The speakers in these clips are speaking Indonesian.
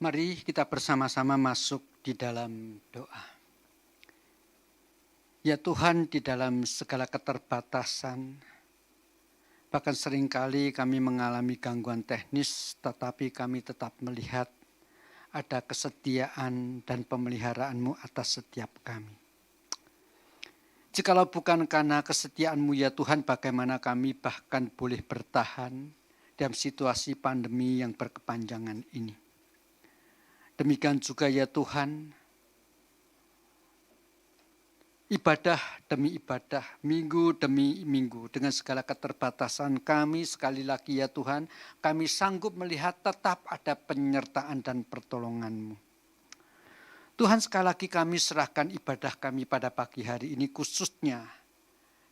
Mari kita bersama-sama masuk di dalam doa. Ya Tuhan, di dalam segala keterbatasan, bahkan seringkali kami mengalami gangguan teknis, tetapi kami tetap melihat ada kesetiaan dan pemeliharaan-Mu atas setiap kami. Jikalau bukan karena kesetiaan-Mu ya Tuhan, bagaimana kami bahkan boleh bertahan dalam situasi pandemi yang berkepanjangan ini. Demikian juga ya Tuhan, ibadah demi ibadah, minggu demi minggu, dengan segala keterbatasan kami, sekali lagi ya Tuhan, kami sanggup melihat tetap ada penyertaan dan pertolongan-Mu. Tuhan, sekali lagi kami serahkan ibadah kami pada pagi hari ini, khususnya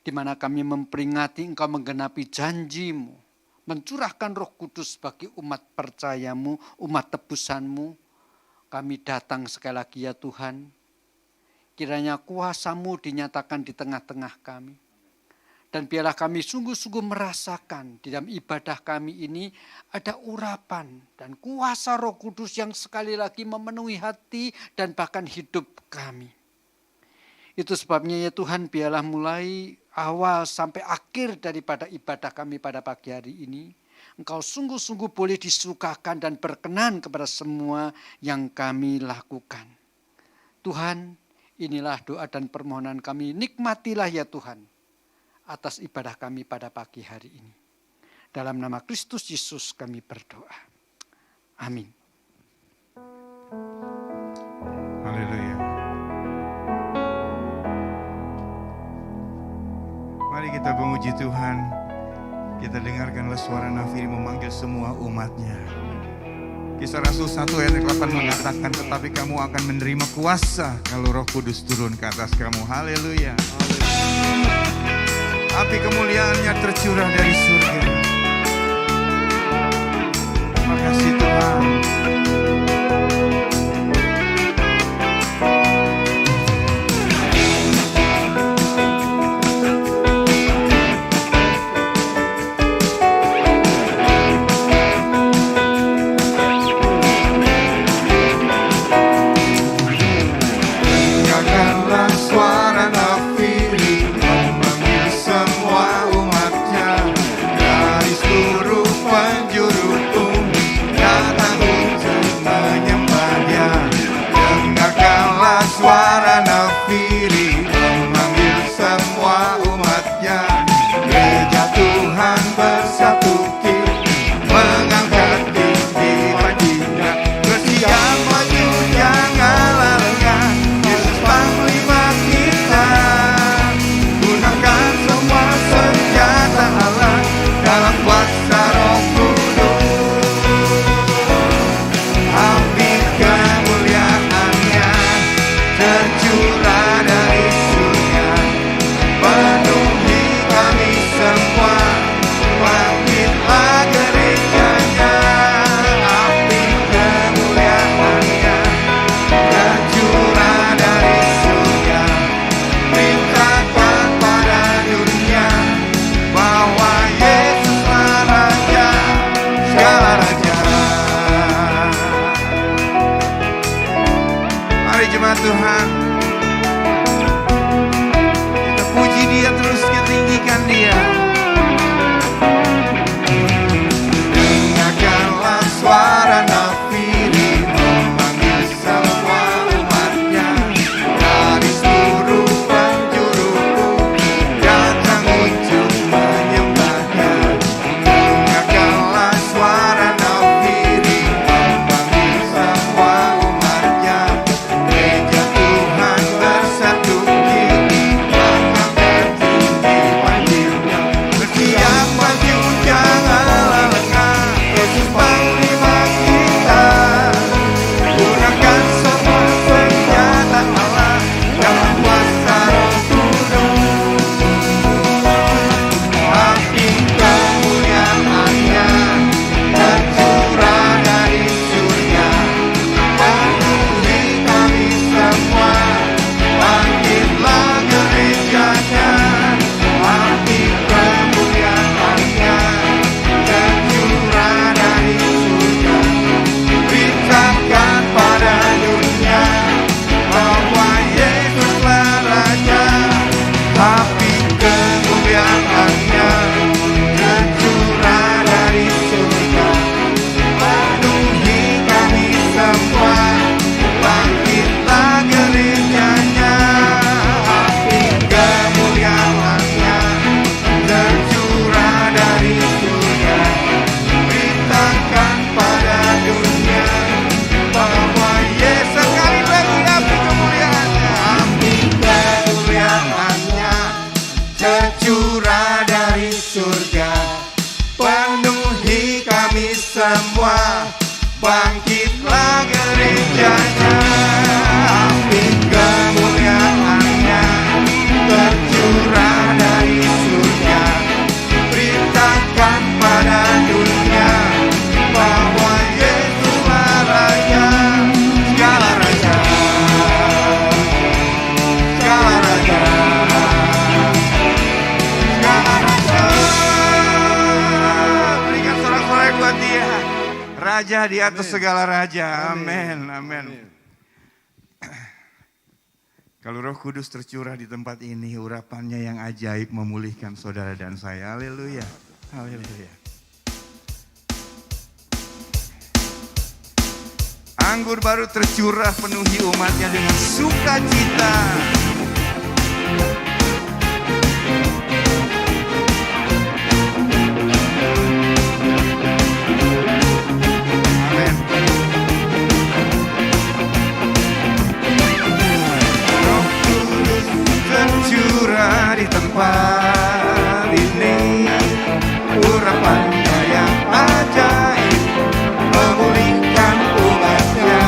di mana kami memperingati Engkau menggenapi janji-Mu, mencurahkan Roh Kudus bagi umat percaya-Mu, umat tebusan-Mu. Kami datang sekali lagi ya Tuhan, kiranya kuasa-Mu dinyatakan di tengah-tengah kami. Dan biarlah kami sungguh-sungguh merasakan di dalam ibadah kami ini ada urapan dan kuasa Roh Kudus yang sekali lagi memenuhi hati dan bahkan hidup kami. Itu sebabnya ya Tuhan, biarlah mulai awal sampai akhir daripada ibadah kami pada pagi hari ini, Engkau sungguh-sungguh boleh disukakan dan berkenan kepada semua yang kami lakukan. Tuhan, inilah doa dan permohonan kami. Nikmatilah ya Tuhan atas ibadah kami pada pagi hari ini. Dalam nama Kristus Yesus kami berdoa. Amin. Haleluya. Mari kita memuji Tuhan. Kita dengarkanlah suara nafiri memanggil semua umatnya. Kisah Rasul 1 ayat 8 mengatakan, tetapi kamu akan menerima kuasa kalau Roh Kudus turun ke atas kamu. Haleluya. Api kemuliaannya tercurah dari surga. Terima kasih Tuhan. Suara nafiri memanggil semua umatnya, gereja Tuhan bersatu kini, mengangkat tinggi baginya, bersiap maju jangan lengah, Yesus panglima kita, gunakan semua senjata Allah dalam kuasa Roh Kudus, api kemuliaannya tercurah dari surga, penuhi kami semua, bangkitlah gerejanya, api kemuliaannya tercurah dari surga, perintahkan pada dunia bahwa Yesuslah Raja segala raja. Mari jemaat Tuhan, kita puji Dia terus, kita tinggikan Dia. Dengarkanlah suara nafiri memanggil semua umatnya, dari seluruh penjuru bumi datang untuk menyembahnya. Dengarkanlah suara nafiri memanggil semua umatnya, gereja Tuhan bersatu kini, mengangkat tinggi bangkitlah gerejanya, api kemuliaannya tercurah dari surga. Beritakan pada dunia bahwa Yesuslah Raja, segala raja, segala raja, segala raja. Berikan sorak-sorai buat Dia, Raja di atas segala raja. Amin, amin. Kalau Roh Kudus tercurah di tempat ini, urapannya yang ajaib memulihkan saudara dan saya. Haleluya, haleluya. Anggur baru tercurah penuhi umatnya dengan sukacita. Amin. Roh Kudus tercurah di tempat ini, urapannya yang ajaib memulihkan umatnya.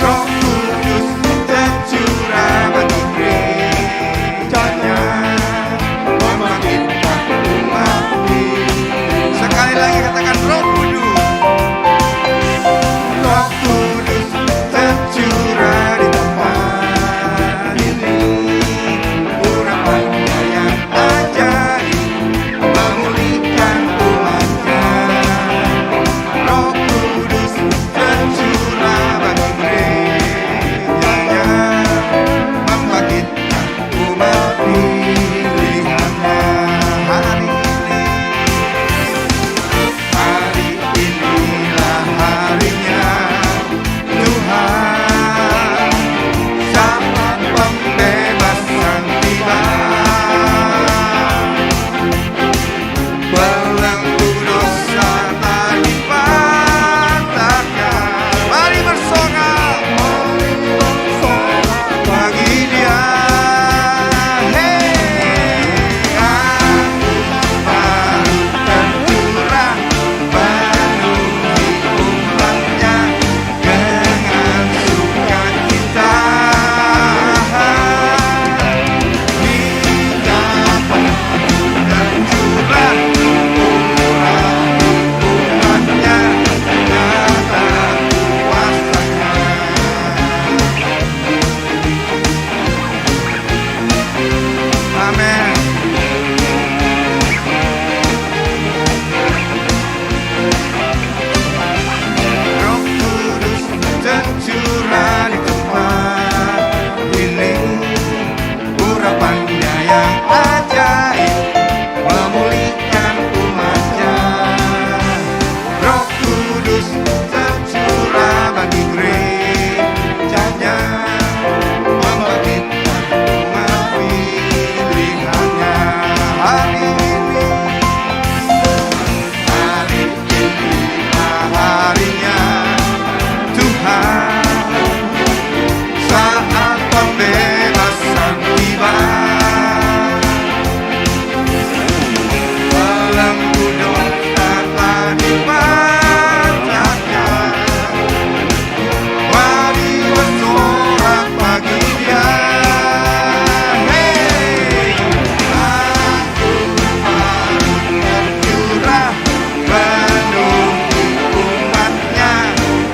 Roh Kudus tercurah bagi gerejanya, membangkitkan umat ini. Sekali lagi katakan Roh Kudus. Roh Kudus tercurah di tempat ini, urapannya yang ajaib memulihkan umatnya. Roh Kudus tercurah bagi gerejanya, membangkitkan umat pilihannya. Hari inilah harinya Tuhan, saat pembebasan tiba. Belenggu dosa tak dipatahkan. Mari bersorak bagi Dia. Baru tercurah penuhi umatnya dengan sukacita. Minyak tercurah umatnya nyata kuasanya. Amin. Roh Kudus tercurah di tempat ini, urapannya yang ajaib memulihkan umatnya. Roh Kudus tercurah bagi gerejanya, membangkitkan umat pilihannya. Hari inilah harinya Tuhan, saat pembebasan tiba. Belenggu dosa tak dipatahkan. Mari bersorak bagi Dia. Anggur baru tercurah penuhi umatnya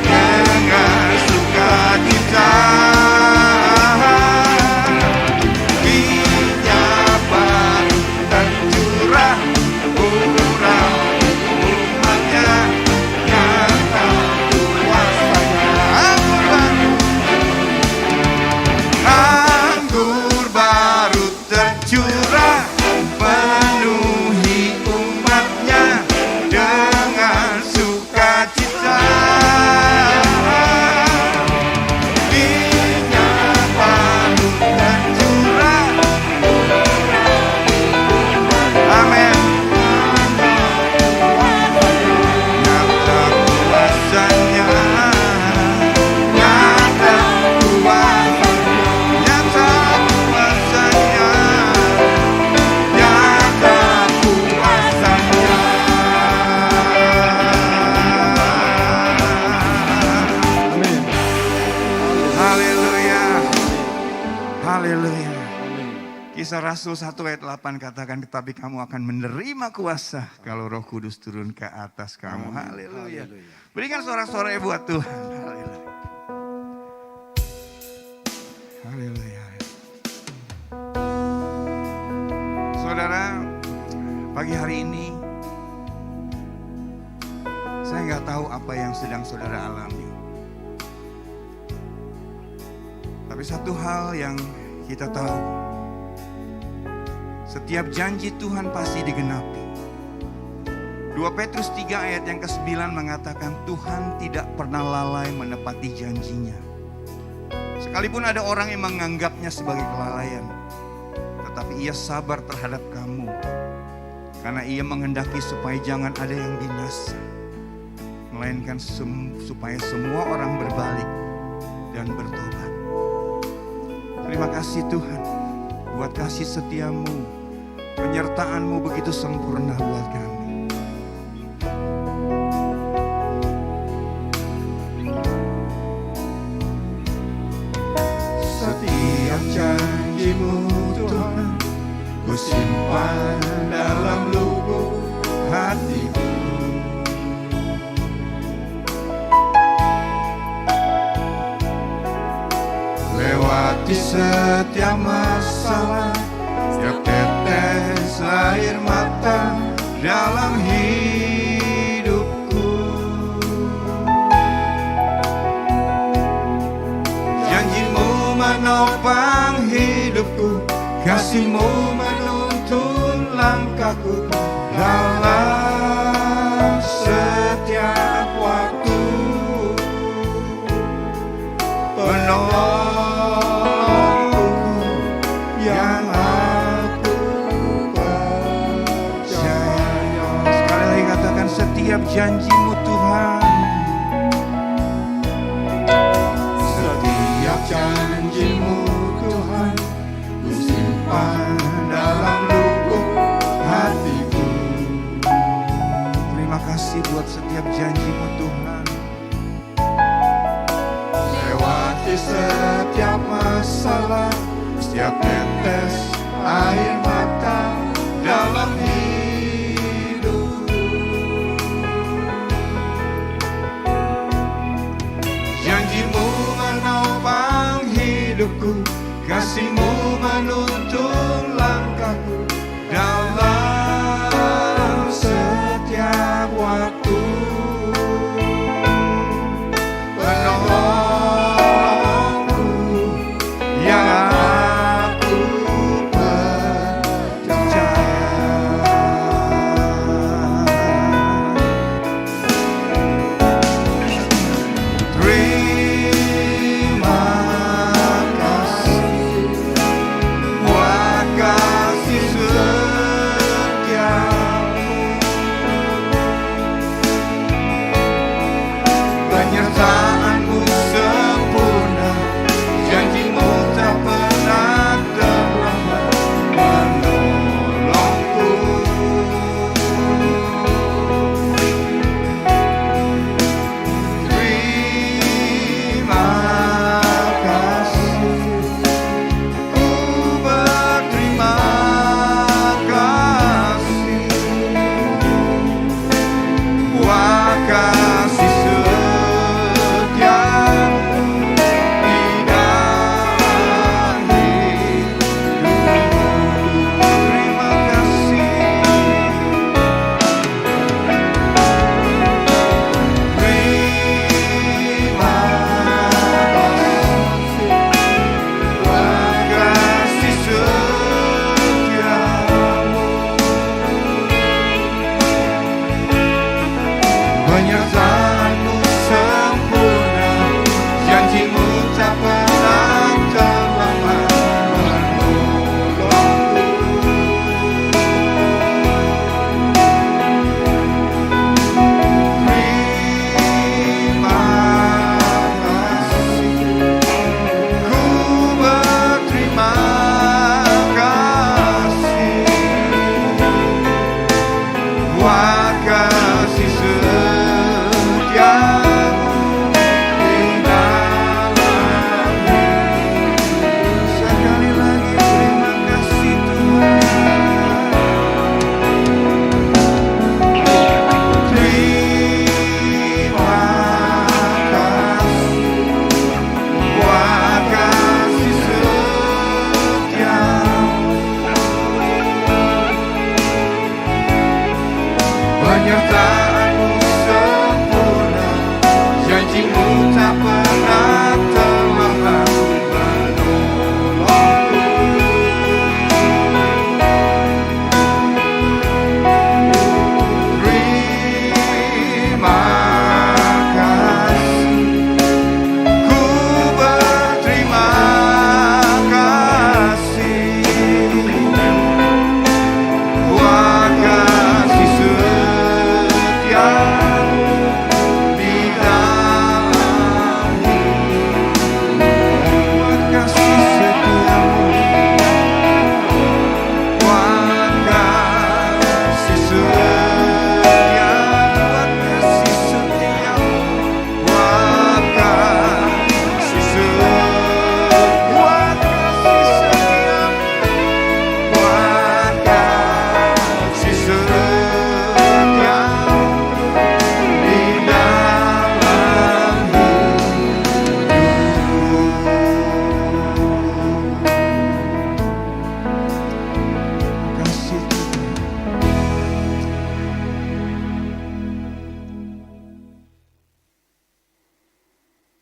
dengan sukacita. Minyak baru tercurah, urang umatnya nyata kuasanya. Anggur baru tercurah penuhi umatnya dengan sukacita. Minyak baru tercurah. Amin. Nyata kuasanya, nyata kuasanya, nyata kuasanya. Rasul 1 ayat 8 katakan, tetapi kamu akan menerima kuasa kalau Roh Kudus turun ke atas kamu. Haleluya. Berikan sorak-sorai buat Tuhan. Haleluya. Haleluya. Saudara, pagi hari ini saya nggak tahu apa yang sedang saudara alami. Tapi satu hal yang kita tahu, setiap janji Tuhan pasti digenapi. 2 Petrus 3 ayat yang ke-9 mengatakan Tuhan tidak pernah lalai menepati janjinya. Sekalipun ada orang yang menganggapnya sebagai kelalaian, tetapi ia sabar terhadap kamu. Karena ia menghendaki supaya jangan ada yang binasa, melainkan supaya semua orang berbalik dan bertobat. Terima kasih Tuhan buat kasih setiamu, penyertaanmu begitu sempurna buat kami. Setiap janjimu Tuhan, ku simpan dalam lubuk hatiku. Lewati setiap masalah, setiap tetes air mata dalam hidupku. Janjimu menopang hidupku, kasihmu menuntun langkahku dalam setiap waktu. Penolongku yang aku percaya. Sekali lagi katakan, setiap janjimu Tuhan, setiap janjimu Tuhan, ku simpan dalam lubuk hatiku. Terima kasih buat setiap janjimu Tuhan. Lewati setiap masalah, setiap tetes air mata dalam hidup. Janjimu menopang hidupku, kasihmu menuntun langkahku dalam setiap waktu. Penolongku yang aku percaya.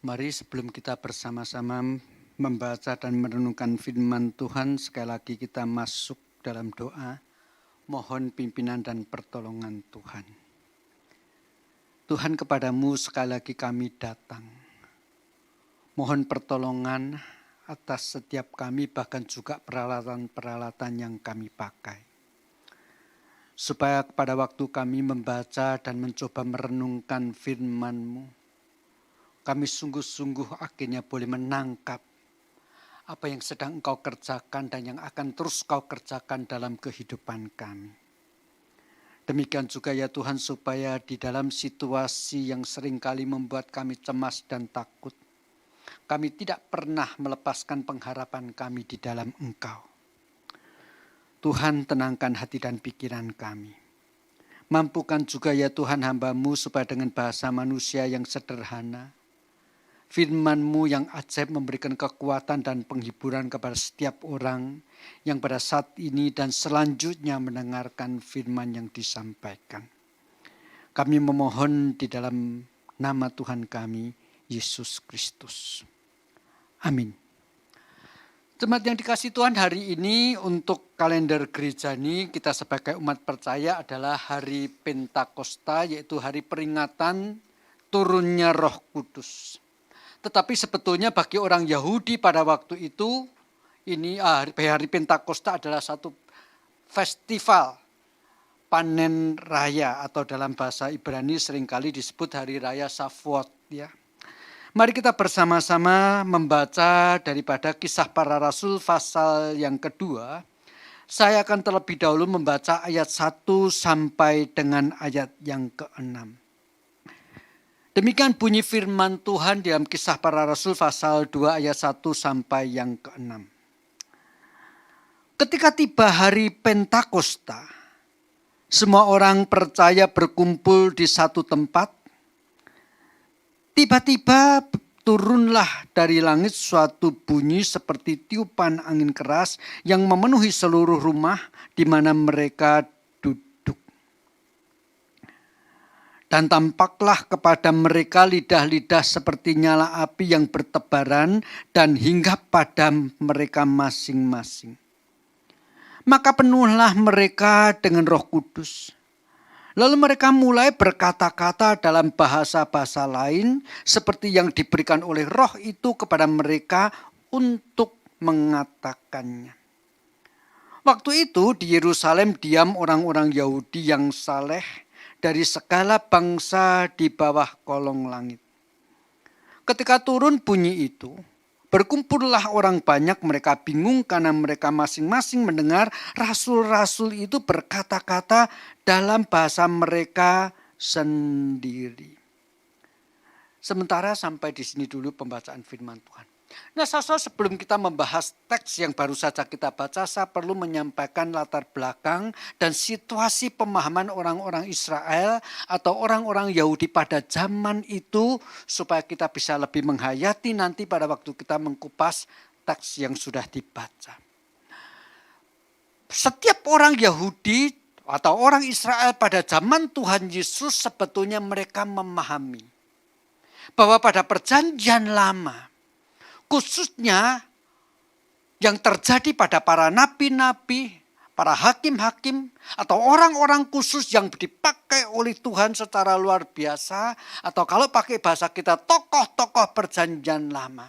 Mari sebelum kita bersama-sama membaca dan merenungkan firman Tuhan, sekali lagi kita masuk dalam doa, mohon pimpinan dan pertolongan Tuhan. Tuhan, kepadamu sekali lagi kami datang. Mohon pertolongan atas setiap kami, bahkan juga peralatan-peralatan yang kami pakai. Supaya pada waktu kami membaca dan mencoba merenungkan firman-Mu, kami sungguh-sungguh akhirnya boleh menangkap apa yang sedang Engkau kerjakan dan yang akan terus Kau kerjakan dalam kehidupan kami. Demikian juga ya Tuhan, supaya di dalam situasi yang seringkali membuat kami cemas dan takut, kami tidak pernah melepaskan pengharapan kami di dalam Engkau. Tuhan, tenangkan hati dan pikiran kami. Mampukan juga ya Tuhan hamba-Mu supaya dengan bahasa manusia yang sederhana, firman-Mu yang ajaib memberikan kekuatan dan penghiburan kepada setiap orang yang pada saat ini dan selanjutnya mendengarkan firman yang disampaikan. Kami memohon di dalam nama Tuhan kami, Yesus Kristus. Amin. Jemaat yang dikasihi Tuhan, hari ini untuk kalender gereja ini kita sebagai umat percaya adalah hari Pentakosta, yaitu hari peringatan turunnya Roh Kudus. Tetapi sebetulnya bagi orang Yahudi pada waktu itu, ini hari Pentakosta adalah satu festival panen raya, atau dalam bahasa Ibrani seringkali disebut hari raya Shavuot. Ya. Mari kita bersama-sama membaca daripada Kisah Para Rasul pasal yang kedua. Saya akan terlebih dahulu membaca ayat 1 sampai dengan ayat yang ke-6. Demikian bunyi firman Tuhan dalam Kisah Para Rasul pasal 2 ayat 1 sampai yang ke-6. Ketika tiba hari Pentakosta, semua orang percaya berkumpul di satu tempat. Tiba-tiba turunlah dari langit suatu bunyi seperti tiupan angin keras yang memenuhi seluruh rumah di mana mereka duduk. Dan tampaklah kepada mereka lidah-lidah seperti nyala api yang bertebaran dan hinggap pada mereka masing-masing. Maka penuhlah mereka dengan Roh Kudus. Lalu mereka mulai berkata-kata dalam bahasa-bahasa lain seperti yang diberikan oleh Roh itu kepada mereka untuk mengatakannya. Waktu itu di Yerusalem diam orang-orang Yahudi yang saleh dari segala bangsa di bawah kolong langit. Ketika turun bunyi itu, berkumpullah orang banyak, mereka bingung karena mereka masing-masing mendengar rasul-rasul itu berkata-kata dalam bahasa mereka sendiri. Sementara sampai di sini dulu pembacaan firman Tuhan. Nah, saudara, sebelum kita membahas teks yang baru saja kita baca, saya perlu menyampaikan latar belakang dan situasi pemahaman orang-orang Israel atau orang-orang Yahudi pada zaman itu supaya kita bisa lebih menghayati nanti pada waktu kita mengkupas teks yang sudah dibaca. Setiap orang Yahudi atau orang Israel pada zaman Tuhan Yesus sebetulnya mereka memahami bahwa pada perjanjian lama, khususnya yang terjadi pada para nabi-nabi, para hakim-hakim, atau orang-orang khusus yang dipakai oleh Tuhan secara luar biasa, atau kalau pakai bahasa kita tokoh-tokoh perjanjian lama.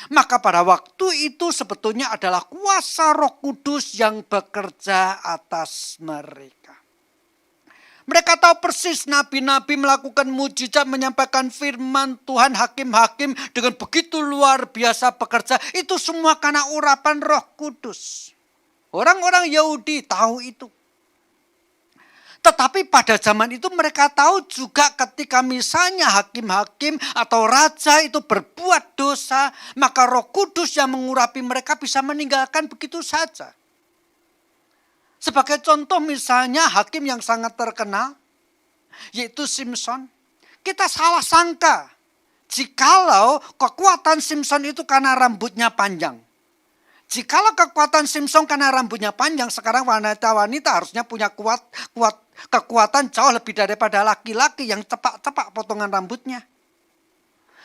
Maka pada waktu itu sebetulnya adalah kuasa Roh Kudus yang bekerja atas mereka. Mereka tahu persis nabi-nabi melakukan mujizat, menyampaikan firman Tuhan, hakim-hakim dengan begitu luar biasa bekerja. Itu semua karena urapan Roh Kudus. Orang-orang Yahudi tahu itu. Tetapi pada zaman itu mereka tahu juga ketika misalnya hakim-hakim atau raja itu berbuat dosa, maka Roh Kudus yang mengurapi mereka bisa meninggalkan begitu saja. Sebagai contoh misalnya hakim yang sangat terkenal, yaitu Simson. Kita salah sangka jikalau kekuatan Simson itu karena rambutnya panjang. Jikalau kekuatan Simson karena rambutnya panjang, sekarang wanita-wanita harusnya punya kekuatan jauh lebih daripada laki-laki yang cepak-cepak potongan rambutnya.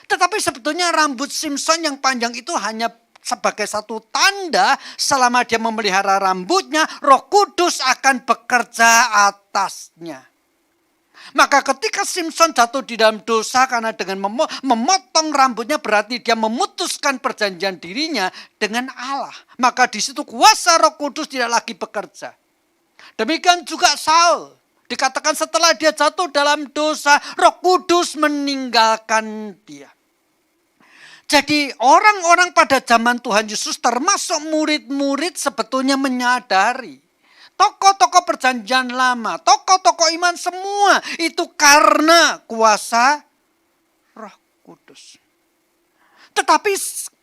Tetapi sebetulnya rambut Simson yang panjang itu hanya sebagai satu tanda selama dia memelihara rambutnya, Roh Kudus akan bekerja atasnya. Maka ketika Simson jatuh di dalam dosa karena dengan memotong rambutnya berarti dia memutuskan perjanjian dirinya dengan Allah. Maka di situ kuasa Roh Kudus tidak lagi bekerja. Demikian juga Saul. Dikatakan setelah dia jatuh dalam dosa, Roh Kudus meninggalkan dia. Jadi orang-orang pada zaman Tuhan Yesus termasuk murid-murid sebetulnya menyadari tokoh-tokoh perjanjian lama, tokoh-tokoh iman semua itu karena kuasa Roh Kudus. Tetapi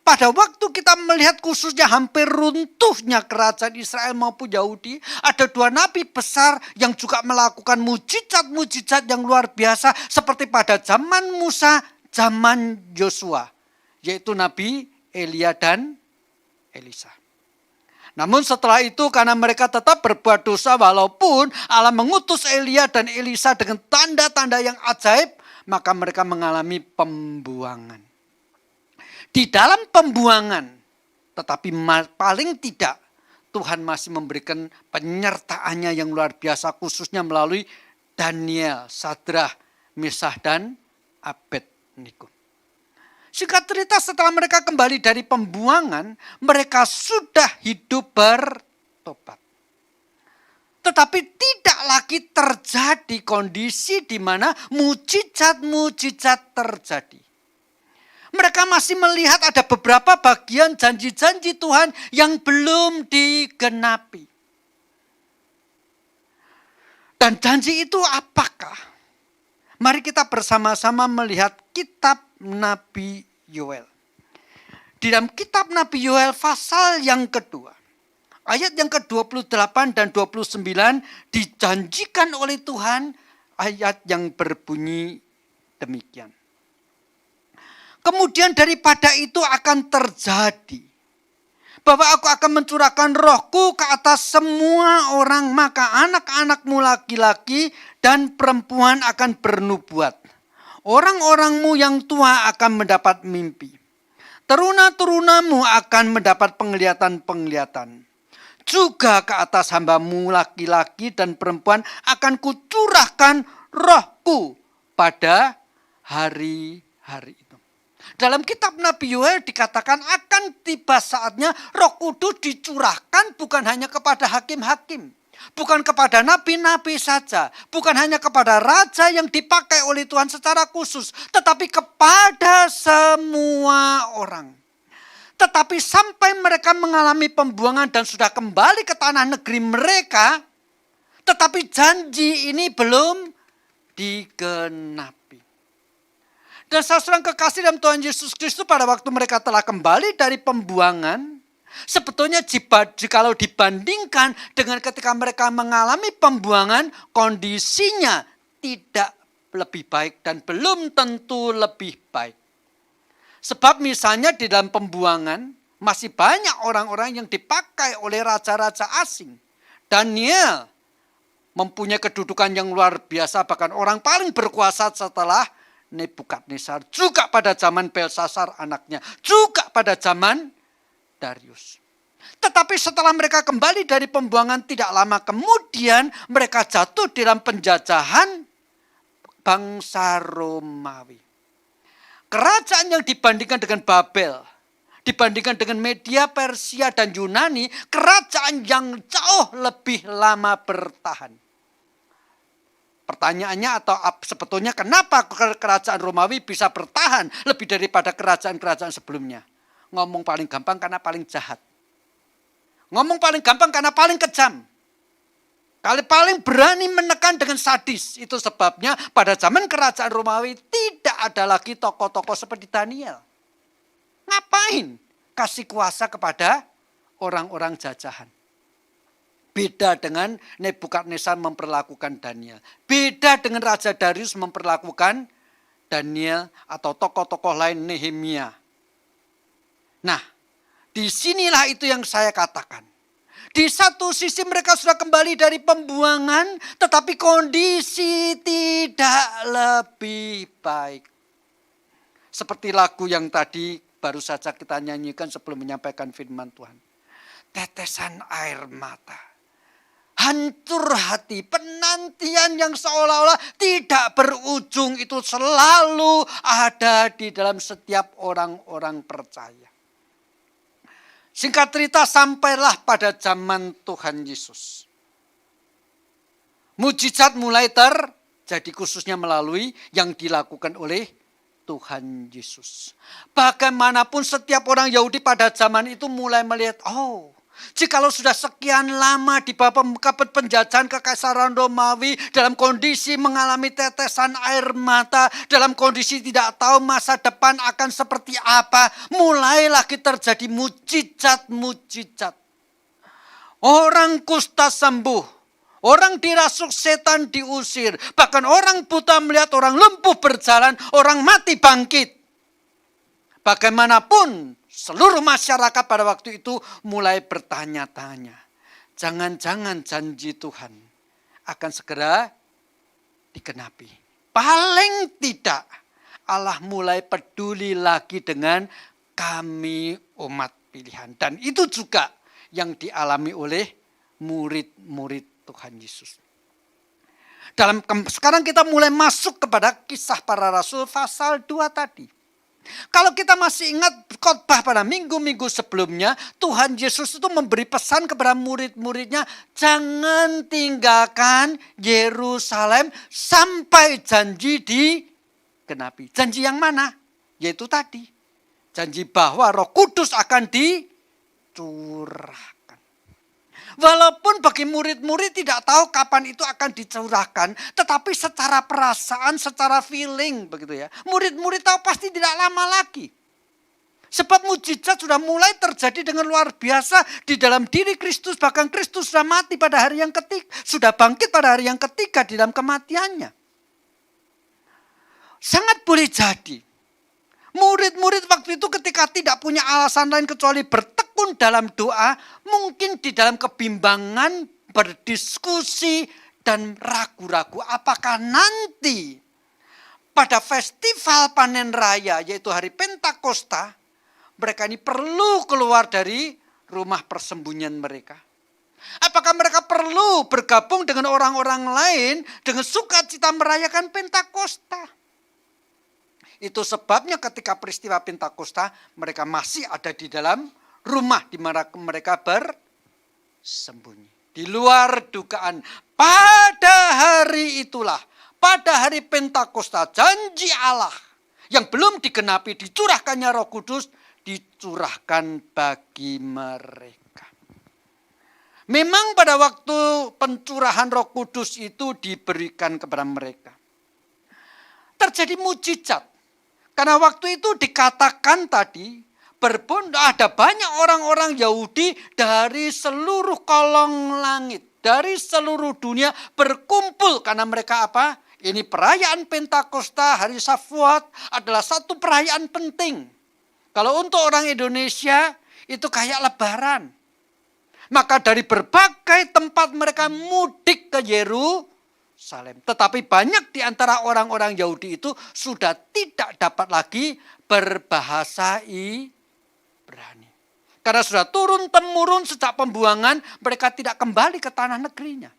pada waktu kita melihat khususnya hampir runtuhnya kerajaan Israel maupun Yahudi, ada dua nabi besar yang juga melakukan mujizat-mujizat yang luar biasa seperti pada zaman Musa, zaman Yosua, yaitu Nabi Elia dan Elisa. Namun setelah itu karena mereka tetap berbuat dosa walaupun Allah mengutus Elia dan Elisa dengan tanda-tanda yang ajaib, maka mereka mengalami pembuangan. Di dalam pembuangan, tetapi paling tidak Tuhan masih memberikan penyertaannya yang luar biasa khususnya melalui Daniel, Sadrah, Mesah dan Abednego. Singkat cerita setelah mereka kembali dari pembuangan, mereka sudah hidup bertobat. Tetapi tidak lagi terjadi kondisi di mana mujizat-mujizat terjadi. Mereka masih melihat ada beberapa bagian janji-janji Tuhan yang belum digenapi. Dan janji itu apakah? Mari kita bersama-sama melihat kitab Nabi Yoel. Di dalam kitab Nabi Yoel pasal yang kedua, ayat yang ke-28 dan 29 dijanjikan oleh Tuhan ayat yang berbunyi demikian. Kemudian daripada itu akan terjadi bahwa aku akan mencurahkan rohku ke atas semua orang, maka anak-anakmu laki-laki dan perempuan akan bernubuat. Orang-orangmu yang tua akan mendapat mimpi. Teruna-terunamu akan mendapat penglihatan-penglihatan. Juga ke atas hambamu laki-laki dan perempuan akan kucurahkan rohku pada hari-hari itu. Dalam kitab Nabi Yoel dikatakan akan tiba saatnya Roh Kudus dicurahkan bukan hanya kepada hakim-hakim. Bukan kepada nabi-nabi saja. Bukan hanya kepada raja yang dipakai oleh Tuhan secara khusus. Tetapi kepada semua orang. Tetapi sampai mereka mengalami pembuangan dan sudah kembali ke tanah negeri mereka. Tetapi janji ini belum digenapi. Dan saudara kekasih dalam Tuhan Yesus Kristus pada waktu mereka telah kembali dari pembuangan. Sebetulnya jikalau dibandingkan dengan ketika mereka mengalami pembuangan, kondisinya tidak lebih baik dan belum tentu lebih baik. Sebab misalnya di dalam pembuangan masih banyak orang-orang yang dipakai oleh raja-raja asing. Daniel mempunyai kedudukan yang luar biasa, bahkan orang paling berkuasa setelah Nebukadnezar. Juga pada zaman Belsasar anaknya, juga pada zaman Darius. Tetapi setelah mereka kembali dari pembuangan tidak lama kemudian mereka jatuh dalam penjajahan bangsa Romawi. Kerajaan yang dibandingkan dengan Babel, dibandingkan dengan Media, Persia dan Yunani, kerajaan yang jauh lebih lama bertahan. Pertanyaannya atau sebetulnya kenapa kerajaan Romawi bisa bertahan lebih daripada kerajaan-kerajaan sebelumnya? Ngomong paling gampang karena paling jahat. Ngomong paling gampang karena paling kejam. Kali paling berani menekan dengan sadis. Itu sebabnya pada zaman kerajaan Romawi tidak ada lagi tokoh-tokoh seperti Daniel. Ngapain kasih kuasa kepada orang-orang jajahan? Beda dengan Nebukadnezar memperlakukan Daniel. Beda dengan Raja Darius memperlakukan Daniel atau tokoh-tokoh lain Nehemia. Nah, disinilah itu yang saya katakan. Di satu sisi mereka sudah kembali dari pembuangan, tetapi kondisi tidak lebih baik. Seperti lagu yang tadi baru saja kita nyanyikan sebelum menyampaikan firman Tuhan. Tetesan air mata. Hancur hati, penantian yang seolah-olah tidak berujung itu selalu ada di dalam setiap orang-orang percaya. Singkat cerita, sampailah pada zaman Tuhan Yesus. Mujizat mulai terjadi khususnya melalui yang dilakukan oleh Tuhan Yesus. Bagaimanapun setiap orang Yahudi pada zaman itu mulai melihat, jikalau sudah sekian lama di bawah penjajahan kekaisaran Romawi, dalam kondisi mengalami tetesan air mata, dalam kondisi tidak tahu masa depan akan seperti apa, mulai lagi terjadi mujizat-mujizat. Orang kusta sembuh. Orang dirasuk setan diusir. Bahkan orang buta melihat, orang lumpuh berjalan, orang mati bangkit. Bagaimanapun seluruh masyarakat pada waktu itu mulai bertanya-tanya. Jangan-jangan janji Tuhan akan segera dikenapi. Paling tidak Allah mulai peduli lagi dengan kami umat pilihan. Dan itu juga yang dialami oleh murid-murid Tuhan Yesus. Sekarang kita mulai masuk kepada kisah para rasul pasal 2 tadi. Kalau kita masih ingat khotbah pada minggu-minggu sebelumnya, Tuhan Yesus itu memberi pesan kepada murid-muridnya, jangan tinggalkan Yerusalem sampai janji digenapi. Janji yang mana? Yaitu tadi. Janji bahwa Roh Kudus akan dicurahkan. Walaupun bagi murid-murid tidak tahu kapan itu akan dicurahkan, tetapi secara perasaan, secara feeling begitu ya. Murid-murid tahu pasti tidak lama lagi. Sebab mujizat sudah mulai terjadi dengan luar biasa di dalam diri Kristus. Bahkan Kristus sudah mati pada hari yang ketiga, sudah bangkit pada hari yang ketiga di dalam kematiannya. Sangat boleh jadi murid-murid waktu itu ketika tidak punya alasan lain kecuali bertekun dalam doa, mungkin di dalam kebimbangan, berdiskusi, dan ragu-ragu apakah nanti pada festival panen raya yaitu hari Pentakosta, mereka ini perlu keluar dari rumah persembunyian mereka. Apakah mereka perlu bergabung dengan orang-orang lain dengan sukacita merayakan Pentakosta? Itu sebabnya ketika peristiwa Pentakosta, mereka masih ada di dalam rumah di mana mereka bersembunyi. Di luar dugaan, pada hari itulah, pada hari Pentakosta, janji Allah yang belum digenapi, dicurahkannya Roh Kudus, dicurahkan bagi mereka. Memang pada waktu pencurahan Roh Kudus itu diberikan kepada mereka, terjadi mujizat. Karena waktu itu dikatakan tadi, ada banyak orang-orang Yahudi dari seluruh kolong langit, dari seluruh dunia berkumpul. Karena mereka apa? Ini perayaan Pentakosta, hari Safuat adalah satu perayaan penting. Kalau untuk orang Indonesia, itu kayak lebaran. Maka dari berbagai tempat mereka mudik ke Yerusalem. Tetapi banyak di antara orang-orang Yahudi itu sudah tidak dapat lagi berbahasa Ibrani. Karena sudah turun-temurun sejak pembuangan, mereka tidak kembali ke tanah negerinya.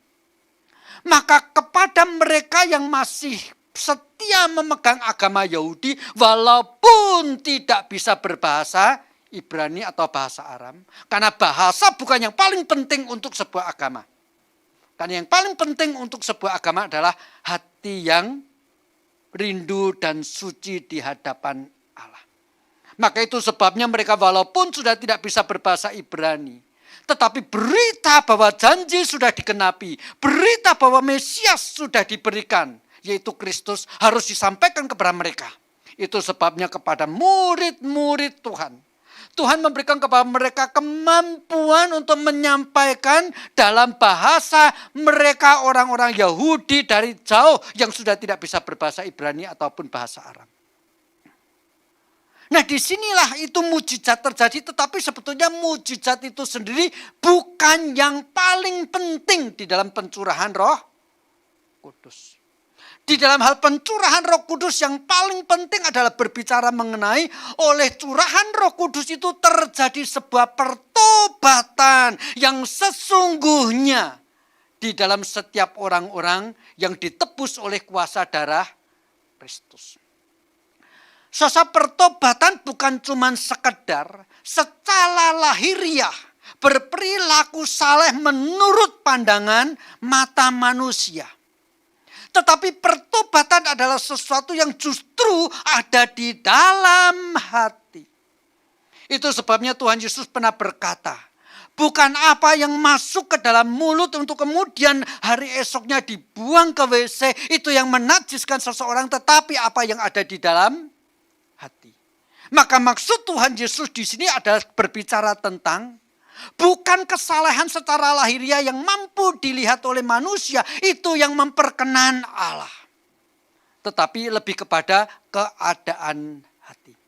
Maka kepada mereka yang masih setia memegang agama Yahudi, walaupun tidak bisa berbahasa Ibrani atau bahasa Aram, karena bahasa bukan yang paling penting untuk sebuah agama. Karena yang paling penting untuk sebuah agama adalah hati yang rindu dan suci di hadapan Allah. Maka itu sebabnya mereka walaupun sudah tidak bisa berbahasa Ibrani, tetapi berita bahwa janji sudah dikenapi, berita bahwa Mesias sudah diberikan, yaitu Kristus, harus disampaikan kepada mereka. Itu sebabnya kepada murid-murid Tuhan memberikan kepada mereka kemampuan untuk menyampaikan dalam bahasa mereka orang-orang Yahudi dari jauh yang sudah tidak bisa berbahasa Ibrani ataupun bahasa Aram. Nah, disinilah itu mujizat terjadi, tetapi sebetulnya mujizat itu sendiri bukan yang paling penting di dalam pencurahan Roh Kudus. Di dalam hal pencurahan Roh Kudus yang paling penting adalah berbicara mengenai oleh curahan Roh Kudus itu terjadi sebuah pertobatan yang sesungguhnya di dalam setiap orang-orang yang ditebus oleh kuasa darah Kristus. Sosok pertobatan bukan cuma sekedar secara lahiriah berperilaku saleh menurut pandangan mata manusia. Tetapi pertobatan adalah sesuatu yang justru ada di dalam hati. Itu sebabnya Tuhan Yesus pernah berkata, bukan apa yang masuk ke dalam mulut untuk kemudian hari esoknya dibuang ke WC, itu yang menajiskan seseorang, tetapi apa yang ada di dalam hati. Maka maksud Tuhan Yesus di sini adalah berbicara tentang bukan kesalahan secara lahiriah yang mampu dilihat oleh manusia, itu yang memperkenan Allah. Tetapi lebih kepada keadaan hati.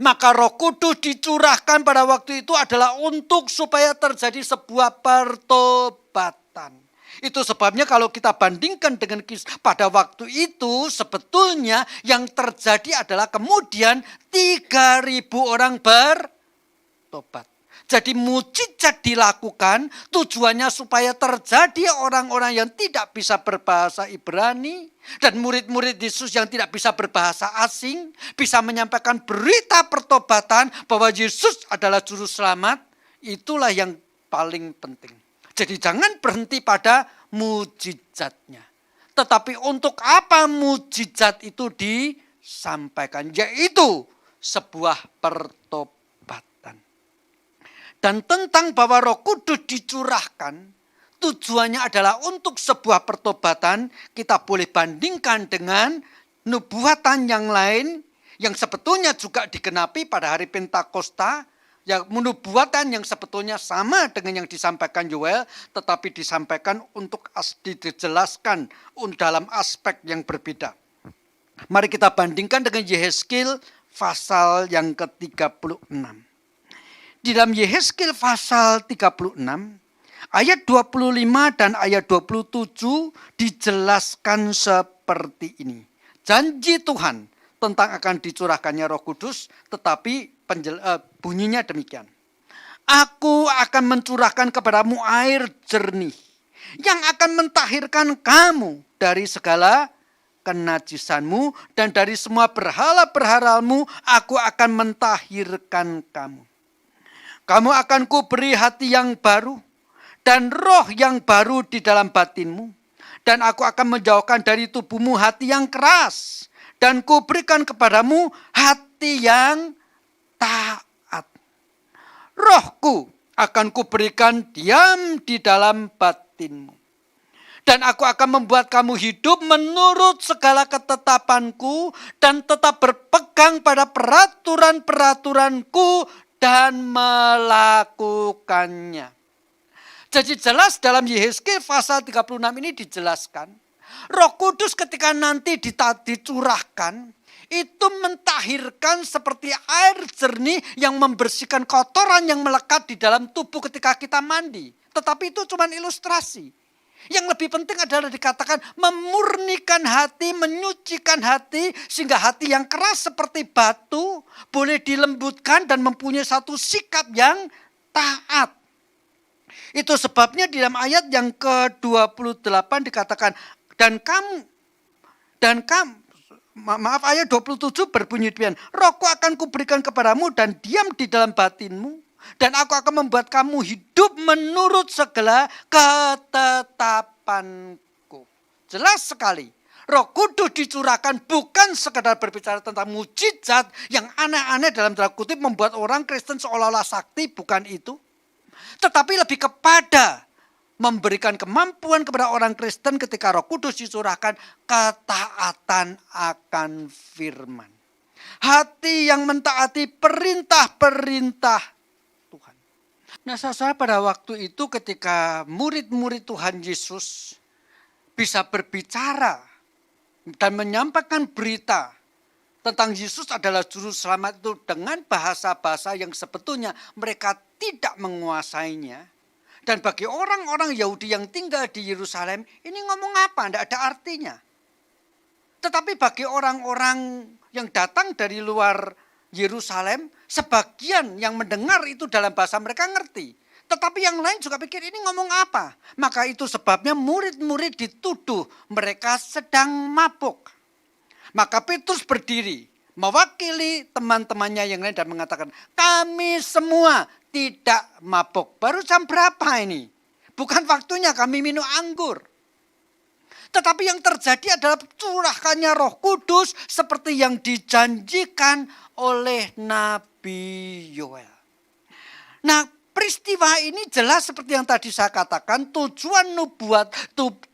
Maka Roh Kudus dicurahkan pada waktu itu adalah untuk supaya terjadi sebuah pertobatan. Itu sebabnya kalau kita bandingkan dengan pada waktu itu sebetulnya yang terjadi adalah kemudian 3.000 orang bertobat. Jadi mujizat dilakukan tujuannya supaya terjadi orang-orang yang tidak bisa berbahasa Ibrani dan murid-murid Yesus yang tidak bisa berbahasa asing bisa menyampaikan berita pertobatan bahwa Yesus adalah juru selamat. Itulah yang paling penting. Jadi jangan berhenti pada mujizatnya. Tetapi untuk apa mujizat itu disampaikan? Yaitu sebuah pertobatan. Dan tentang bahwa Roh Kudus dicurahkan, tujuannya adalah untuk sebuah pertobatan. Kita boleh bandingkan dengan nubuatan yang lain yang sebetulnya juga digenapi pada hari Pentakosta. Ya, nubuatan yang sebetulnya sama dengan yang disampaikan Yoel, tetapi disampaikan untuk dijelaskan dalam aspek yang berbeda. Mari kita bandingkan dengan Yehezkiel pasal yang ke-36. Di dalam Yehezkiel pasal 36, ayat 25 dan ayat 27 dijelaskan seperti ini. Janji Tuhan tentang akan dicurahkannya Roh Kudus, tetapi bunyinya demikian. Aku akan mencurahkan kepadamu air jernih yang akan mentahirkan kamu dari segala kenajisanmu dan dari semua berhala-berhalamu aku akan mentahirkan kamu. Kamu akan kuberi hati yang baru dan roh yang baru di dalam batinmu. Dan aku akan menjauhkan dari tubuhmu hati yang keras. Dan kuberikan kepadamu hati yang taat. Rohku akan kuberikan diam di dalam batinmu. Dan aku akan membuat kamu hidup menurut segala ketetapanku. Dan tetap berpegang pada peraturan-peraturanku dan melakukannya. Jadi jelas dalam Yehezkiel pasal 36 ini dijelaskan. Roh Kudus ketika nanti dicurahkan, itu mentahirkan seperti air jernih yang membersihkan kotoran yang melekat di dalam tubuh ketika kita mandi. Tetapi itu cuma ilustrasi. Yang lebih penting adalah dikatakan memurnikan hati, menyucikan hati, sehingga hati yang keras seperti batu boleh dilembutkan dan mempunyai satu sikap yang taat. Itu sebabnya di dalam ayat yang ke-28 dikatakan, ayat 27 berbunyi demikian, Rohku akan kuberikan kepadamu dan diam di dalam batinmu. Dan aku akan membuat kamu hidup menurut segala ketetapanku. Jelas sekali. Roh Kudus dicurahkan bukan sekadar berbicara tentang mujizat yang aneh-aneh dalam tanda kutip membuat orang Kristen seolah-olah sakti. Bukan itu. Tetapi lebih kepada memberikan kemampuan kepada orang Kristen ketika Roh Kudus dicurahkan ketaatan akan firman. Hati yang mentaati perintah-perintah Tuhan. Nah, saudara, pada waktu itu ketika murid-murid Tuhan Yesus bisa berbicara dan menyampaikan berita tentang Yesus adalah juru selamat itu dengan bahasa-bahasa yang sebetulnya mereka tidak menguasainya. Dan bagi orang-orang Yahudi yang tinggal di Yerusalem, ini ngomong apa? Tidak ada artinya. Tetapi bagi orang-orang yang datang dari luar Yerusalem, sebagian yang mendengar itu dalam bahasa mereka ngerti. Tetapi yang lain juga pikir ini ngomong apa. Maka itu sebabnya murid-murid dituduh mereka sedang mabuk. Maka Petrus berdiri mewakili teman-temannya yang lain dan mengatakan, kami semua tidak mabuk. Baru jam berapa ini? Bukan waktunya kami minum anggur. Tetapi yang terjadi adalah curahkannya Roh Kudus seperti yang dijanjikan oleh Nabi Yoel. Nah, peristiwa ini jelas seperti yang tadi saya katakan, tujuan nubuat,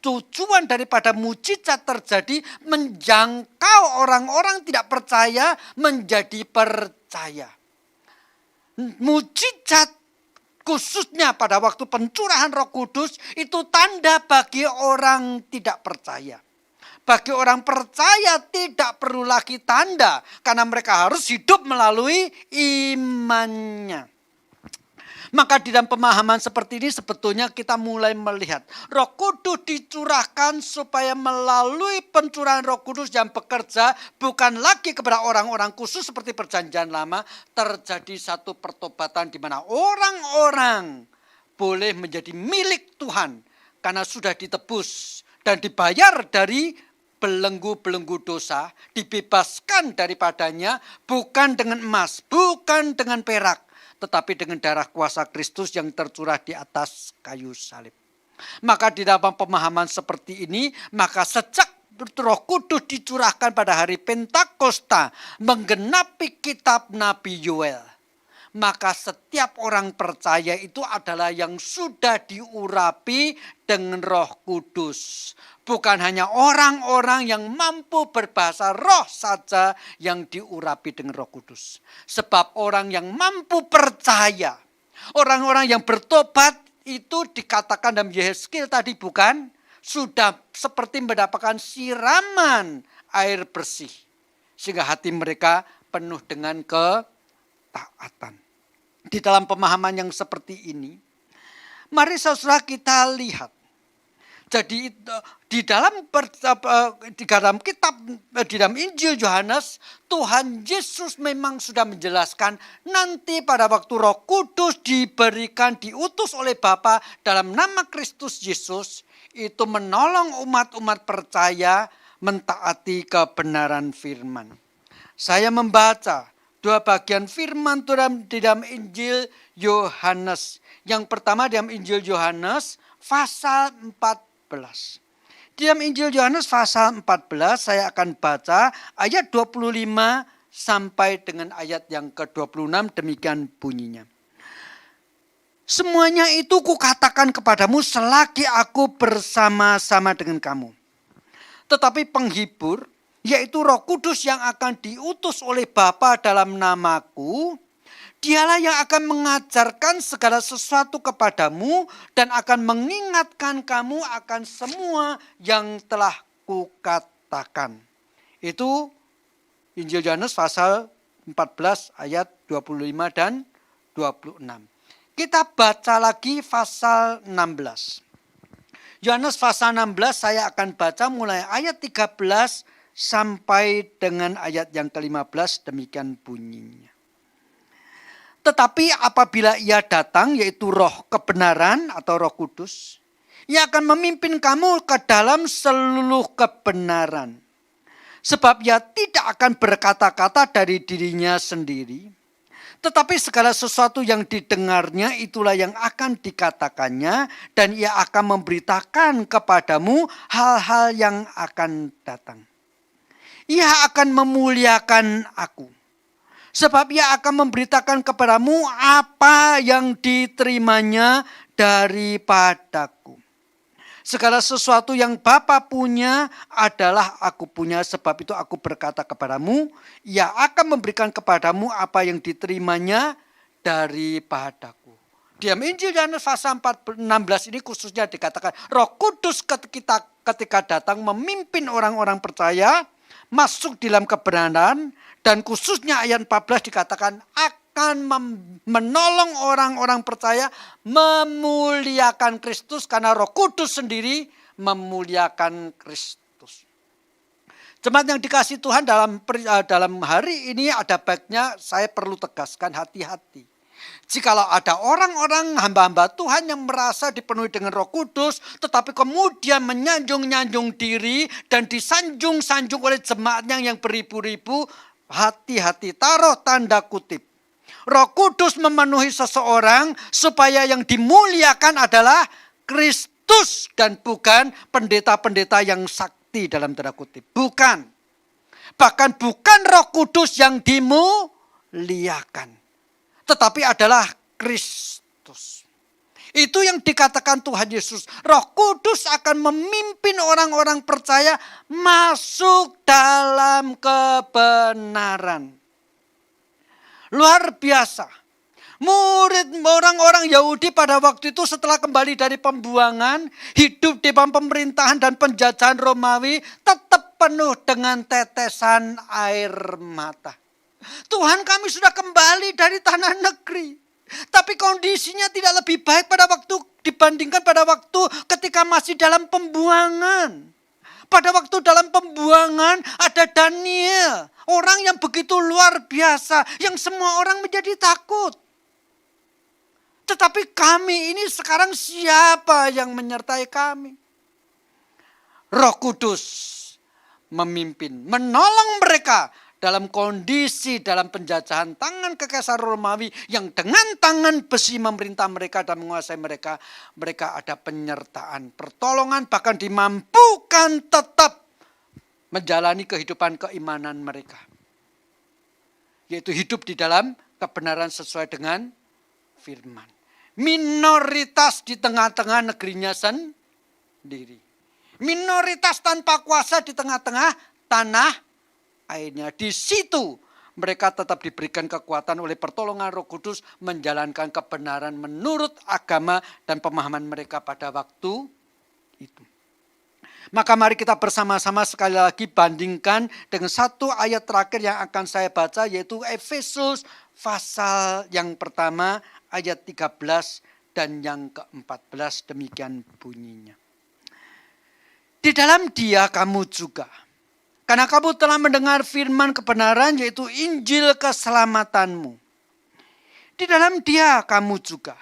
tujuan daripada mujizat terjadi menjangkau orang-orang tidak percaya menjadi percaya. Mujizat khususnya pada waktu pencurahan Roh Kudus itu tanda bagi orang tidak percaya. Bagi orang percaya tidak perlu lagi tanda karena mereka harus hidup melalui imannya. Maka di dalam pemahaman seperti ini sebetulnya kita mulai melihat Roh Kudus dicurahkan supaya melalui pencurahan Roh Kudus yang bekerja bukan lagi kepada orang-orang khusus seperti perjanjian lama, terjadi satu pertobatan di mana orang-orang boleh menjadi milik Tuhan karena sudah ditebus dan dibayar dari belenggu-belenggu dosa, dibebaskan daripadanya bukan dengan emas, bukan dengan perak, tetapi dengan darah kuasa Kristus yang tercurah di atas kayu salib. Maka di dalam pemahaman seperti ini, maka sejak Roh Kudus dicurahkan pada hari Pentakosta menggenapi kitab Nabi Yoel, maka setiap orang percaya itu adalah yang sudah diurapi dengan Roh Kudus. Bukan hanya orang-orang yang mampu berbahasa roh saja yang diurapi dengan Roh Kudus. Sebab orang yang mampu percaya, orang-orang yang bertobat itu dikatakan dalam Yehezkiel tadi bukan, sudah seperti mendapatkan siraman air bersih. Sehingga hati mereka penuh dengan ketaatan. Di dalam pemahaman yang seperti ini, mari saudara kita lihat. Jadi di dalam kitab, di dalam Injil Yohanes, Tuhan Yesus memang sudah menjelaskan nanti pada waktu Roh Kudus diberikan, diutus oleh Bapa dalam nama Kristus Yesus, itu menolong umat-umat percaya mentaati kebenaran firman. Saya membaca dua bagian firman di dalam Injil Yohanes. Yang pertama dalam Injil Yohanes pasal 14. Di dalam Injil Yohanes pasal 14 saya akan baca ayat 25 sampai dengan ayat yang ke-26, demikian bunyinya. Semuanya itu kukatakan kepadamu selagi aku bersama-sama dengan kamu. Tetapi penghibur, yaitu Roh Kudus yang akan diutus oleh Bapa dalam namaku, Dialah yang akan mengajarkan segala sesuatu kepadamu dan akan mengingatkan kamu akan semua yang telah kukatakan. Itu Injil Yohanes pasal 14 ayat 25 dan 26. Kita baca lagi pasal 16. Yohanes pasal 16 saya akan baca mulai ayat 13 sampai dengan ayat yang ke-15, demikian bunyinya. Tetapi apabila ia datang, yaitu roh kebenaran atau Roh Kudus, ia akan memimpin kamu ke dalam seluruh kebenaran. Sebab ia tidak akan berkata-kata dari dirinya sendiri, tetapi segala sesuatu yang didengarnya itulah yang akan dikatakannya, dan ia akan memberitakan kepadamu hal-hal yang akan datang. Ia akan memuliakan aku. Sebab ia akan memberitakan kepadamu apa yang diterimanya daripadaku. Segala sesuatu yang Bapa punya adalah aku punya, sebab itu aku berkata kepadamu, ia akan memberikan kepadamu apa yang diterimanya daripadaku. Di Injil Yohanes pasal 16 ini khususnya dikatakan Roh Kudus ketika datang memimpin orang-orang percaya masuk dalam kebenaran. Dan khususnya ayat 14 dikatakan akan menolong orang-orang percaya memuliakan Kristus karena Roh Kudus sendiri memuliakan Kristus. Jemaat yang dikasihi Tuhan, dalam hari ini ada baiknya saya perlu tegaskan hati-hati. Jikalau ada orang-orang hamba-hamba Tuhan yang merasa dipenuhi dengan Roh Kudus, tetapi kemudian menyanjung-nyanjung diri dan disanjung-sanjung oleh jemaatnya yang beribu-ribu, hati-hati, taruh tanda kutip. Roh Kudus memenuhi seseorang supaya yang dimuliakan adalah Kristus dan bukan pendeta-pendeta yang sakti dalam tanda kutip. Bukan. Bahkan bukan Roh Kudus yang dimuliakan, tetapi adalah Kristus. Itu yang dikatakan Tuhan Yesus. Roh Kudus akan memimpin orang-orang percaya masuk dalam kebenaran. Luar biasa. Murid orang-orang Yahudi pada waktu itu setelah kembali dari pembuangan, hidup di bawah pemerintahan dan penjajahan Romawi, tetap penuh dengan tetesan air mata. Tuhan, kami sudah kembali dari tanah negeri, tapi kondisinya tidak lebih baik pada waktu dibandingkan pada waktu ketika masih dalam pembuangan. Pada waktu dalam pembuangan ada Daniel, orang yang begitu luar biasa, yang semua orang menjadi takut. Tetapi kami ini sekarang siapa yang menyertai kami? Roh Kudus memimpin, menolong mereka dalam kondisi dalam penjajahan tangan kekaisaran Romawi yang dengan tangan besi memerintah mereka dan menguasai mereka. Mereka ada penyertaan, pertolongan, bahkan dimampukan tetap menjalani kehidupan keimanan mereka. Yaitu hidup di dalam kebenaran sesuai dengan firman. Minoritas di tengah-tengah negerinya sendiri. Minoritas tanpa kuasa di tengah-tengah tanah airnya. Di situ mereka tetap diberikan kekuatan oleh pertolongan Roh Kudus menjalankan kebenaran menurut agama dan pemahaman mereka pada waktu itu. Maka mari kita bersama-sama sekali lagi bandingkan dengan satu ayat terakhir yang akan saya baca, yaitu Efesus pasal yang pertama ayat 13 dan yang ke-14, demikian bunyinya. Di dalam Dia kamu juga, karena kamu telah mendengar firman kebenaran, yaitu Injil keselamatanmu. Di dalam Dia kamu juga,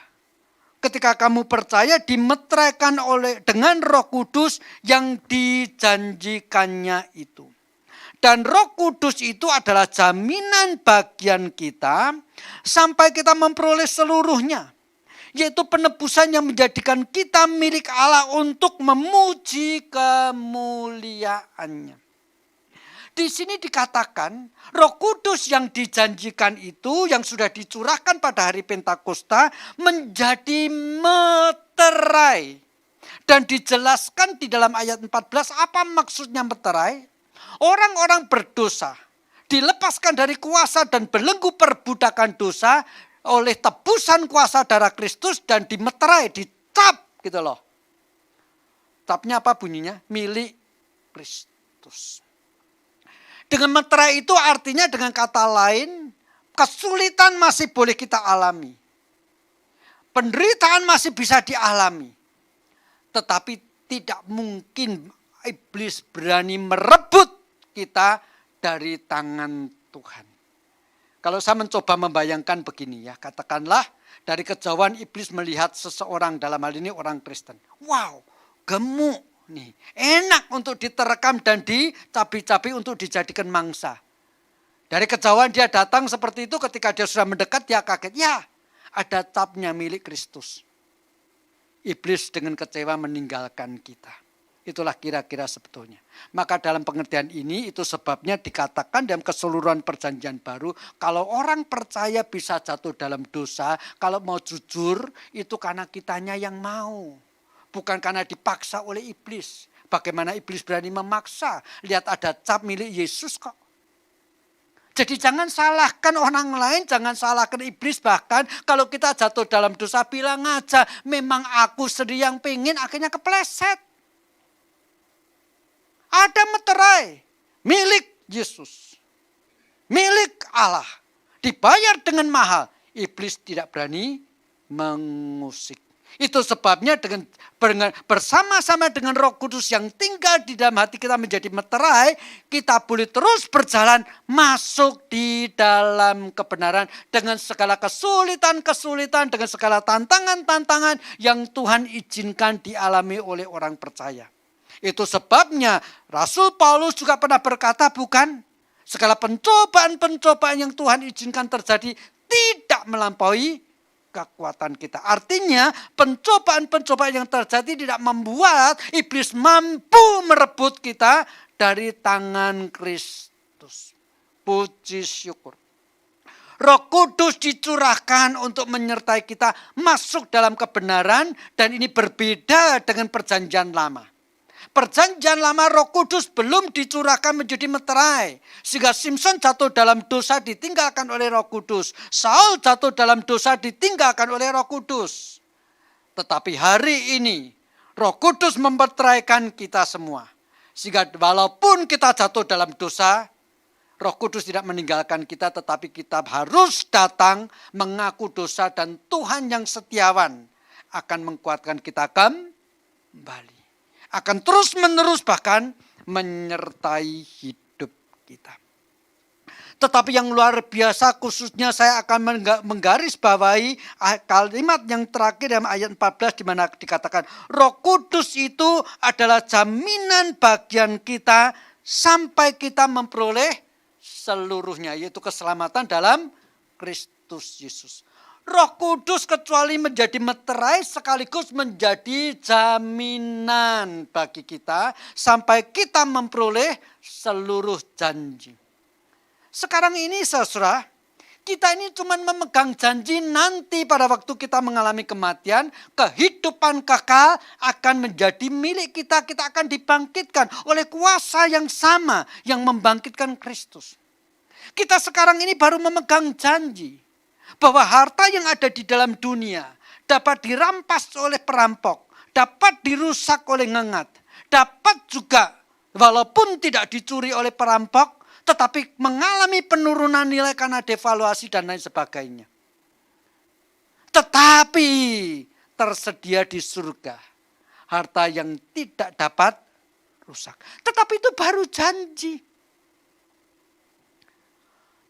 ketika kamu percaya, dimeteraikan dengan Roh Kudus yang dijanjikannya itu. Dan Roh Kudus itu adalah jaminan bagian kita sampai kita memperoleh seluruhnya. Yaitu penebusan yang menjadikan kita milik Allah untuk memuji kemuliaannya. Di sini dikatakan Roh Kudus yang dijanjikan itu, yang sudah dicurahkan pada hari Pentakosta, menjadi meterai. Dan dijelaskan di dalam ayat 14 apa maksudnya meterai. Orang-orang berdosa dilepaskan dari kuasa dan belenggu perbudakan dosa oleh tebusan kuasa darah Kristus dan dimeterai, dicap gitu loh. Capnya apa bunyinya? Milik Kristus. Dengan meterai itu artinya dengan kata lain, kesulitan masih boleh kita alami. Penderitaan masih bisa dialami. Tetapi tidak mungkin iblis berani merebut kita dari tangan Tuhan. Kalau saya mencoba membayangkan begini ya, katakanlah dari kejauhan iblis melihat seseorang, dalam hal ini orang Kristen. Wow, gemuk nih, enak untuk diterkam dan dicabi-cabi untuk dijadikan mangsa. Dari kejauhan dia datang seperti itu, ketika dia sudah mendekat dia kaget. Ya, ada capnya milik Kristus. Iblis dengan kecewa meninggalkan kita. Itulah kira-kira sebetulnya. Maka dalam pengertian ini itu sebabnya dikatakan dalam keseluruhan perjanjian baru, kalau orang percaya bisa jatuh dalam dosa, kalau mau jujur itu karena kitanya yang mau. Bukan karena dipaksa oleh iblis. Bagaimana iblis berani memaksa? Lihat ada cap milik Yesus kok. Jadi jangan salahkan orang lain, jangan salahkan iblis. Bahkan kalau kita jatuh dalam dosa, bilang aja memang aku sendiri yang pengen, akhirnya kepleset. Ada meterai milik Yesus, milik Allah, dibayar dengan mahal. Iblis tidak berani mengusik. Itu sebabnya bersama-sama dengan Roh Kudus yang tinggal di dalam hati kita menjadi meterai, kita boleh terus berjalan masuk di dalam kebenaran dengan segala kesulitan-kesulitan, dengan segala tantangan-tantangan yang Tuhan izinkan dialami oleh orang percaya. Itu sebabnya Rasul Paulus juga pernah berkata, bukan? Segala pencobaan-pencobaan yang Tuhan izinkan terjadi tidak melampaui kekuatan kita. Artinya pencobaan-pencobaan yang terjadi tidak membuat iblis mampu merebut kita dari tangan Kristus. Puji syukur. Roh Kudus dicurahkan untuk menyertai kita masuk dalam kebenaran, dan ini berbeda dengan perjanjian lama. Perjanjian lama Roh Kudus belum dicurahkan menjadi meterai. Sehingga Simson jatuh dalam dosa ditinggalkan oleh Roh Kudus. Saul jatuh dalam dosa ditinggalkan oleh Roh Kudus. Tetapi hari ini Roh Kudus memeteraikan kita semua. Sehingga walaupun kita jatuh dalam dosa, Roh Kudus tidak meninggalkan kita, tetapi kita harus datang mengaku dosa, dan Tuhan yang setiawan akan menguatkan kita kembali. Akan terus menerus bahkan menyertai hidup kita. Tetapi yang luar biasa, khususnya saya akan menggarisbawahi kalimat yang terakhir dalam ayat 14, di mana dikatakan Roh Kudus itu adalah jaminan bagian kita sampai kita memperoleh seluruhnya, yaitu keselamatan dalam Kristus Yesus. Roh Kudus kecuali menjadi meterai, sekaligus menjadi jaminan bagi kita sampai kita memperoleh seluruh janji. Sekarang ini saudara, kita ini cuma memegang janji, nanti pada waktu kita mengalami kematian, kehidupan kekal akan menjadi milik kita. Kita akan dibangkitkan oleh kuasa yang sama yang membangkitkan Kristus. Kita sekarang ini baru memegang janji bahwa harta yang ada di dalam dunia dapat dirampas oleh perampok, dapat dirusak oleh ngengat, dapat juga walaupun tidak dicuri oleh perampok, tetapi mengalami penurunan nilai karena devaluasi dan lain sebagainya. Tetapi tersedia di surga harta yang tidak dapat rusak. Tetapi itu baru janji.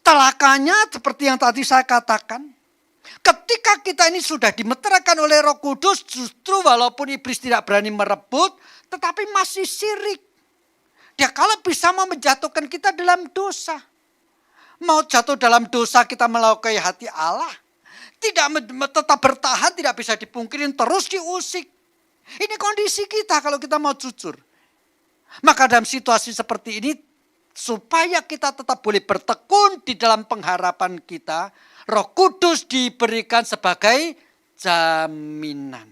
Celakanya seperti yang tadi saya katakan, ketika kita ini sudah dimeteraikan oleh Roh Kudus, justru walaupun iblis tidak berani merebut, tetapi masih syirik. Dia kalau bisa mau menjatuhkan kita dalam dosa. Mau jatuh dalam dosa, kita melukai hati Allah. Tidak tetap bertahan, tidak bisa dipungkirin, terus diusik. Ini kondisi kita kalau kita mau jujur. Maka dalam situasi seperti ini, supaya kita tetap boleh bertekun di dalam pengharapan kita, Roh Kudus diberikan sebagai jaminan.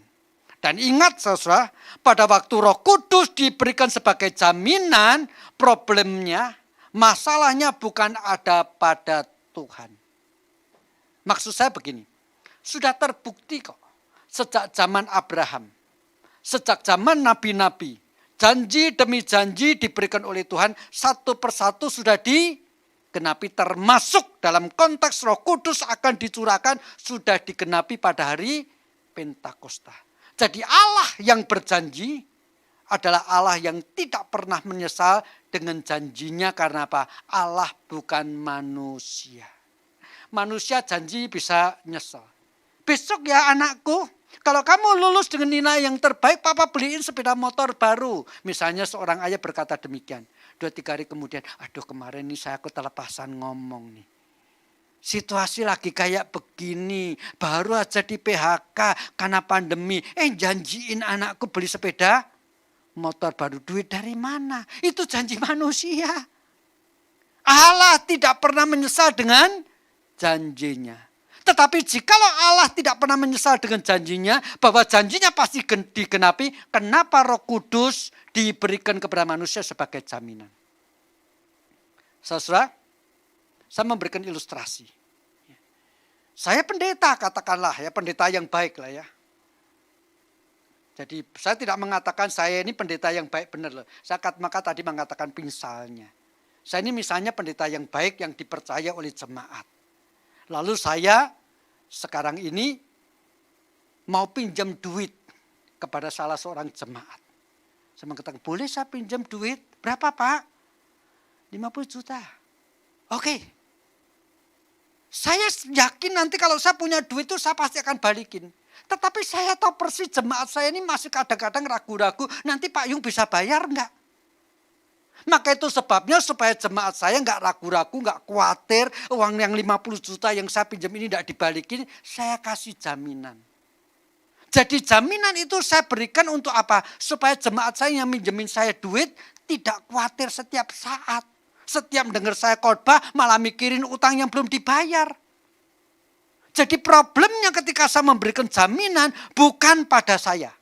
Dan ingat saudara, pada waktu Roh Kudus diberikan sebagai jaminan, problemnya, masalahnya bukan ada pada Tuhan. Maksud saya begini, sudah terbukti kok sejak zaman Abraham, sejak zaman nabi-nabi, janji demi janji diberikan oleh Tuhan, satu persatu sudah digenapi, termasuk dalam konteks Roh Kudus akan dicurahkan, sudah digenapi pada hari Pentakosta. Jadi Allah yang berjanji adalah Allah yang tidak pernah menyesal dengan janjinya. Karena apa? Allah bukan manusia. Manusia janji bisa nyesal. Besok ya anakku, kalau kamu lulus dengan nilai yang terbaik, papa beliin sepeda motor baru. Misalnya seorang ayah berkata demikian. 2-3 hari kemudian, aduh kemarin nih saya ketelepasan ngomong nih. Situasi lagi kayak begini, baru aja di PHK karena pandemi. Janjiin anakku beli sepeda motor baru. Duit dari mana? Itu janji manusia. Allah tidak pernah menyesal dengan janjinya. Tetapi jikalau Allah tidak pernah menyesal dengan janjinya, bahwa janjinya pasti digenapi, kenapa Roh Kudus diberikan kepada manusia sebagai jaminan? Saudara, saya memberikan ilustrasi. Saya pendeta, katakanlah ya, pendeta yang baik lah ya. Jadi saya tidak mengatakan saya ini pendeta yang baik benar loh. Maka tadi mengatakan misalnya. Saya ini misalnya pendeta yang baik yang dipercaya oleh jemaat. Lalu saya sekarang ini mau pinjam duit kepada salah seorang jemaat. Saya mengatakan, boleh saya pinjam duit? Berapa Pak? 50 juta. Oke. Saya yakin nanti kalau saya punya duit itu saya pasti akan balikin. Tetapi saya tahu persis jemaat saya ini masih kadang-kadang ragu-ragu. Nanti Pak Yung bisa bayar enggak? Maka itu sebabnya supaya jemaat saya enggak ragu-ragu, enggak khawatir. Uang yang 50 juta yang saya pinjam ini enggak dibalikin. Saya kasih jaminan. Jadi jaminan itu saya berikan untuk apa? Supaya jemaat saya yang minjemin saya duit tidak khawatir setiap saat. Setiap dengar saya khotbah malah mikirin utang yang belum dibayar. Jadi problemnya ketika saya memberikan jaminan bukan pada saya.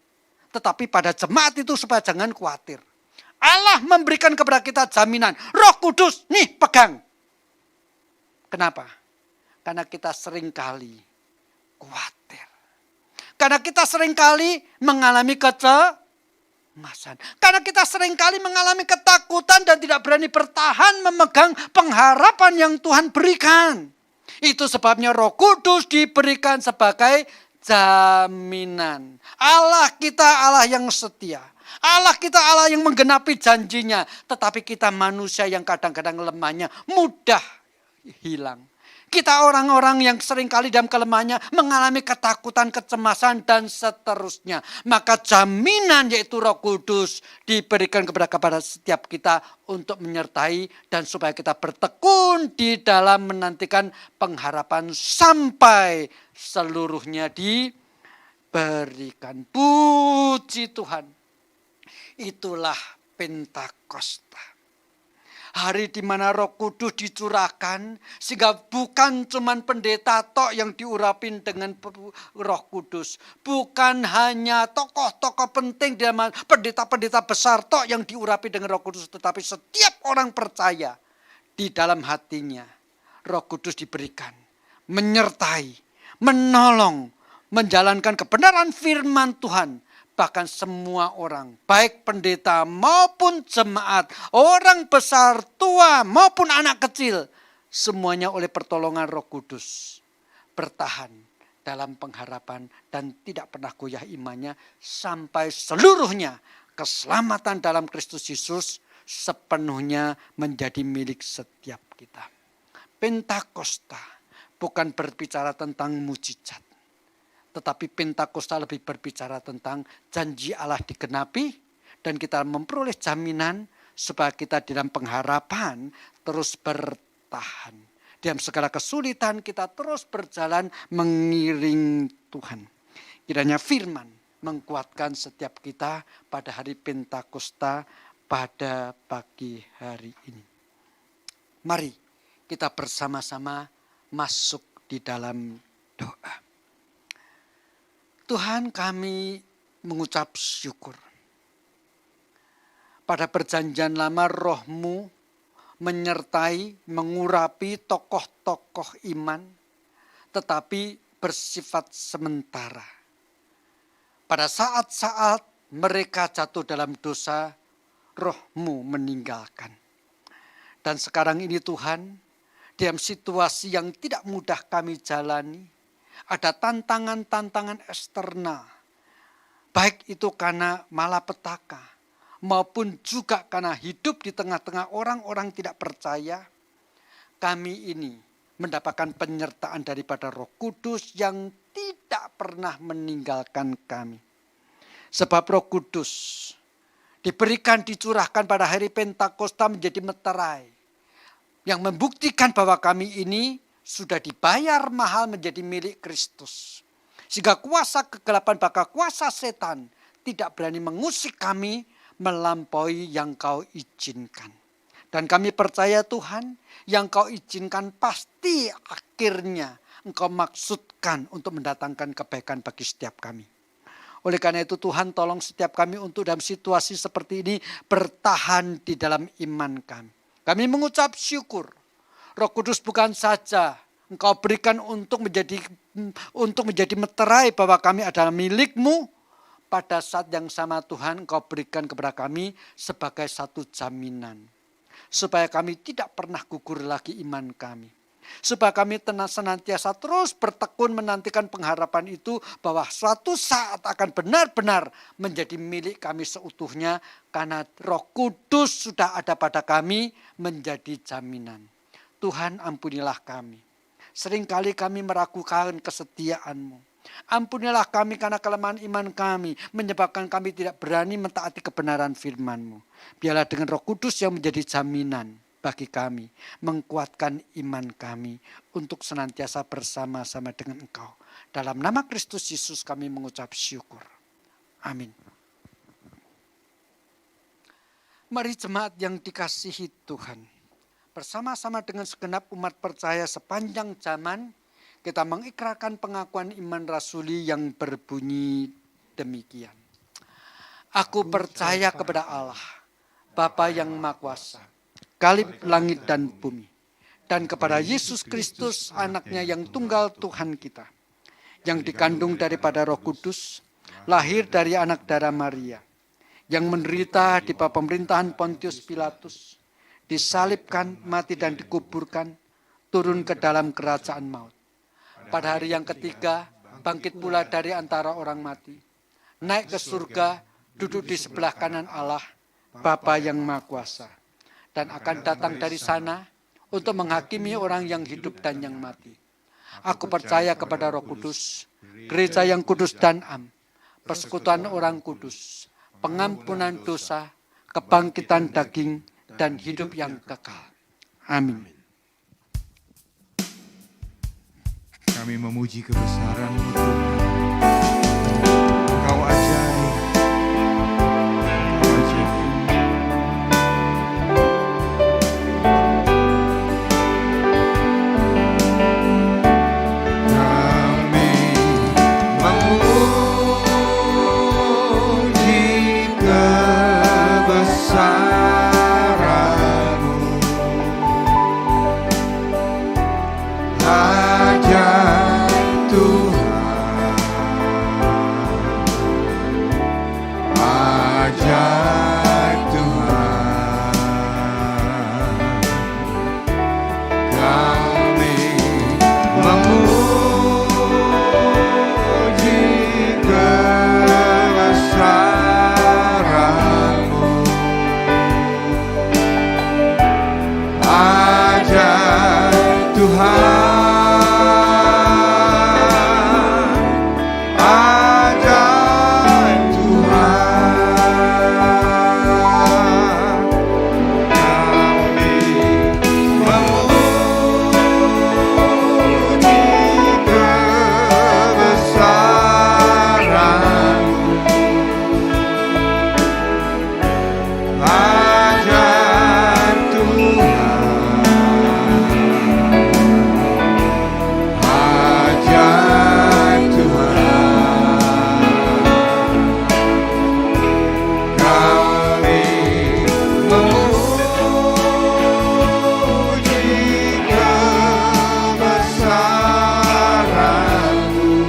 Tetapi pada jemaat itu supaya jangan khawatir. Allah memberikan kepada kita jaminan. Roh Kudus, nih pegang. Kenapa? Karena kita seringkali khawatir. Karena kita seringkali mengalami kecemasan. Karena kita seringkali mengalami ketakutan dan tidak berani bertahan memegang pengharapan yang Tuhan berikan. Itu sebabnya Roh Kudus diberikan sebagai jaminan. Allah kita Allah yang setia. Allah kita Allah yang menggenapi janjinya. Tetapi kita manusia yang kadang-kadang lemahnya mudah hilang. Kita orang-orang yang seringkali dalam kelemahannya mengalami ketakutan, kecemasan, dan seterusnya. Maka jaminan yaitu Roh Kudus diberikan kepada setiap kita untuk menyertai dan supaya kita bertekun di dalam menantikan pengharapan sampai seluruhnya diberikan. Puji Tuhan. Itulah Pentakosta. Hari di mana Roh Kudus dicurahkan sehingga bukan cuman pendeta tok yang diurapin dengan Roh Kudus. Bukan hanya tokoh-tokoh penting dan pendeta-pendeta besar tok yang diurapi dengan Roh Kudus. Tetapi setiap orang percaya di dalam hatinya Roh Kudus diberikan. Menyertai, menolong, menjalankan kebenaran firman Tuhan. Bahkan semua orang, baik pendeta maupun jemaat, orang besar, tua maupun anak kecil, semuanya oleh pertolongan Roh Kudus bertahan dalam pengharapan dan tidak pernah goyah imannya sampai seluruhnya keselamatan dalam Kristus Yesus sepenuhnya menjadi milik setiap kita. Pentakosta bukan berbicara tentang mujizat. Tetapi Pentakosta lebih berbicara tentang janji Allah digenapi dan kita memperoleh jaminan supaya kita dalam pengharapan terus bertahan. Dalam segala kesulitan kita terus berjalan mengiring Tuhan. Kiranya firman menguatkan setiap kita pada hari Pentakosta pada pagi hari ini. Mari kita bersama-sama masuk di dalam doa. Tuhan, kami mengucap syukur. Pada perjanjian lama Roh-Mu menyertai, mengurapi tokoh-tokoh iman, tetapi bersifat sementara. Pada saat-saat mereka jatuh dalam dosa, Roh-Mu meninggalkan. Dan sekarang ini Tuhan, dalam situasi yang tidak mudah kami jalani, ada tantangan-tantangan eksternal. Baik itu karena malapetaka maupun juga karena hidup di tengah-tengah orang-orang tidak percaya. Kami ini mendapatkan penyertaan daripada Roh Kudus yang tidak pernah meninggalkan kami. Sebab Roh Kudus diberikan, dicurahkan pada hari Pentakosta menjadi meterai. Yang membuktikan bahwa kami ini sudah dibayar mahal menjadi milik Kristus. Sehingga kuasa kegelapan bahkan kuasa setan tidak berani mengusik kami melampaui yang Kau izinkan. Dan kami percaya Tuhan, yang Kau izinkan pasti akhirnya Engkau maksudkan untuk mendatangkan kebaikan bagi setiap kami. Oleh karena itu Tuhan tolong setiap kami untuk dalam situasi seperti ini bertahan di dalam iman kami. Kami mengucap syukur. Roh Kudus bukan saja Engkau berikan untuk menjadi meterai bahwa kami adalah milik-Mu. Pada saat yang sama Tuhan Engkau berikan kepada kami sebagai satu jaminan. Supaya kami tidak pernah gugur lagi iman kami. Supaya kami senantiasa terus bertekun menantikan pengharapan itu bahwa suatu saat akan benar-benar menjadi milik kami seutuhnya karena Roh Kudus sudah ada pada kami menjadi jaminan. Tuhan ampunilah kami. Seringkali kami meragukan kesetiaan-Mu. Ampunilah kami karena kelemahan iman kami menyebabkan kami tidak berani mentaati kebenaran firman-Mu. Biarlah dengan Roh Kudus yang menjadi jaminan bagi kami, menguatkan iman kami untuk senantiasa bersama-sama dengan Engkau. Dalam nama Kristus Yesus kami mengucap syukur. Amin. Mari jemaat yang dikasihi Tuhan, bersama-sama dengan segenap umat percaya sepanjang zaman, kita mengikrarkan pengakuan iman rasuli yang berbunyi demikian. Aku percaya kepada Allah, Bapa yang Maha Kuasa, Kalib langit dan bumi, dan kepada Yesus Kristus anaknya yang tunggal Tuhan kita, yang dikandung daripada Roh Kudus, lahir dari anak darah Maria, yang menderita di bawah pemerintahan Pontius Pilatus, disalibkan, mati dan dikuburkan, turun ke dalam kerajaan maut. Pada hari yang ketiga, bangkit pula dari antara orang mati, naik ke surga, duduk di sebelah kanan Allah, Bapa yang Maha Kuasa, dan akan datang dari sana untuk menghakimi orang yang hidup dan yang mati. Aku percaya kepada Roh Kudus, gereja yang kudus dan am, persekutuan orang kudus, pengampunan dosa, kebangkitan daging, dan hidup yang kekal. Amin. Kami memuji kebesaran-Mu Tuhan. Engkau ajaib. Engkau ajaib. Kami memuji kebesaran-Mu. Ajaib Tuhan, ajaib Tuhan, kami memuji kebesaran-Mu.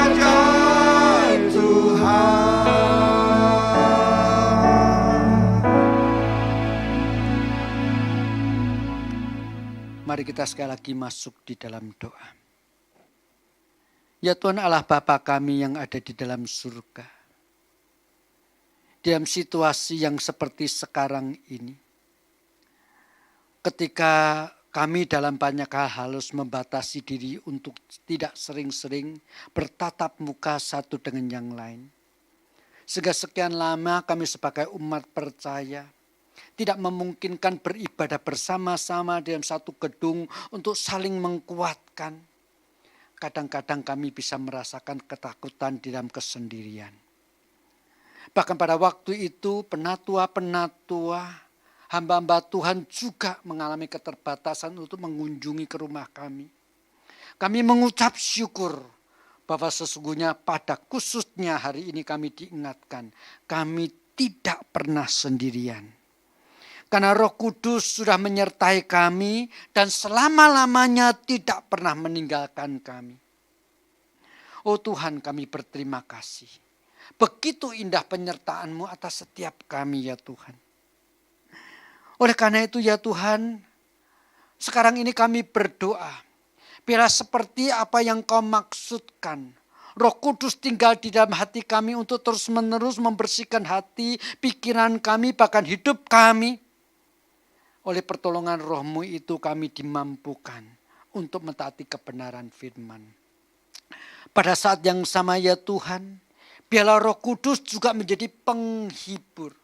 Ajaib Tuhan. Mari kita sekali lagi masuk di dalam doa. Ya Tuhan Allah Bapa kami yang ada di dalam surga. Dalam situasi yang seperti sekarang ini. Ketika kami dalam banyak hal harus membatasi diri untuk tidak sering-sering bertatap muka satu dengan yang lain. Sehingga sekian lama kami sebagai umat percaya tidak memungkinkan beribadah bersama-sama dalam satu gedung untuk saling menguatkan. Kadang-kadang kami bisa merasakan ketakutan di dalam kesendirian. Bahkan pada waktu itu penatua-penatua, hamba-hamba Tuhan juga mengalami keterbatasan untuk mengunjungi ke rumah kami. Kami mengucap syukur bahwa sesungguhnya pada khususnya hari ini kami diingatkan, kami tidak pernah sendirian. Karena Roh Kudus sudah menyertai kami dan selama-lamanya tidak pernah meninggalkan kami. Oh Tuhan, kami berterima kasih. Begitu indah penyertaan-Mu atas setiap kami ya Tuhan. Oleh karena itu ya Tuhan, sekarang ini kami berdoa. Biarlah seperti apa yang Kau maksudkan. Roh Kudus tinggal di dalam hati kami untuk terus-menerus membersihkan hati, pikiran kami, bahkan hidup kami. Oleh pertolongan Roh-Mu itu kami dimampukan untuk mentaati kebenaran firman. Pada saat yang sama ya Tuhan, biarlah Roh Kudus juga menjadi penghibur.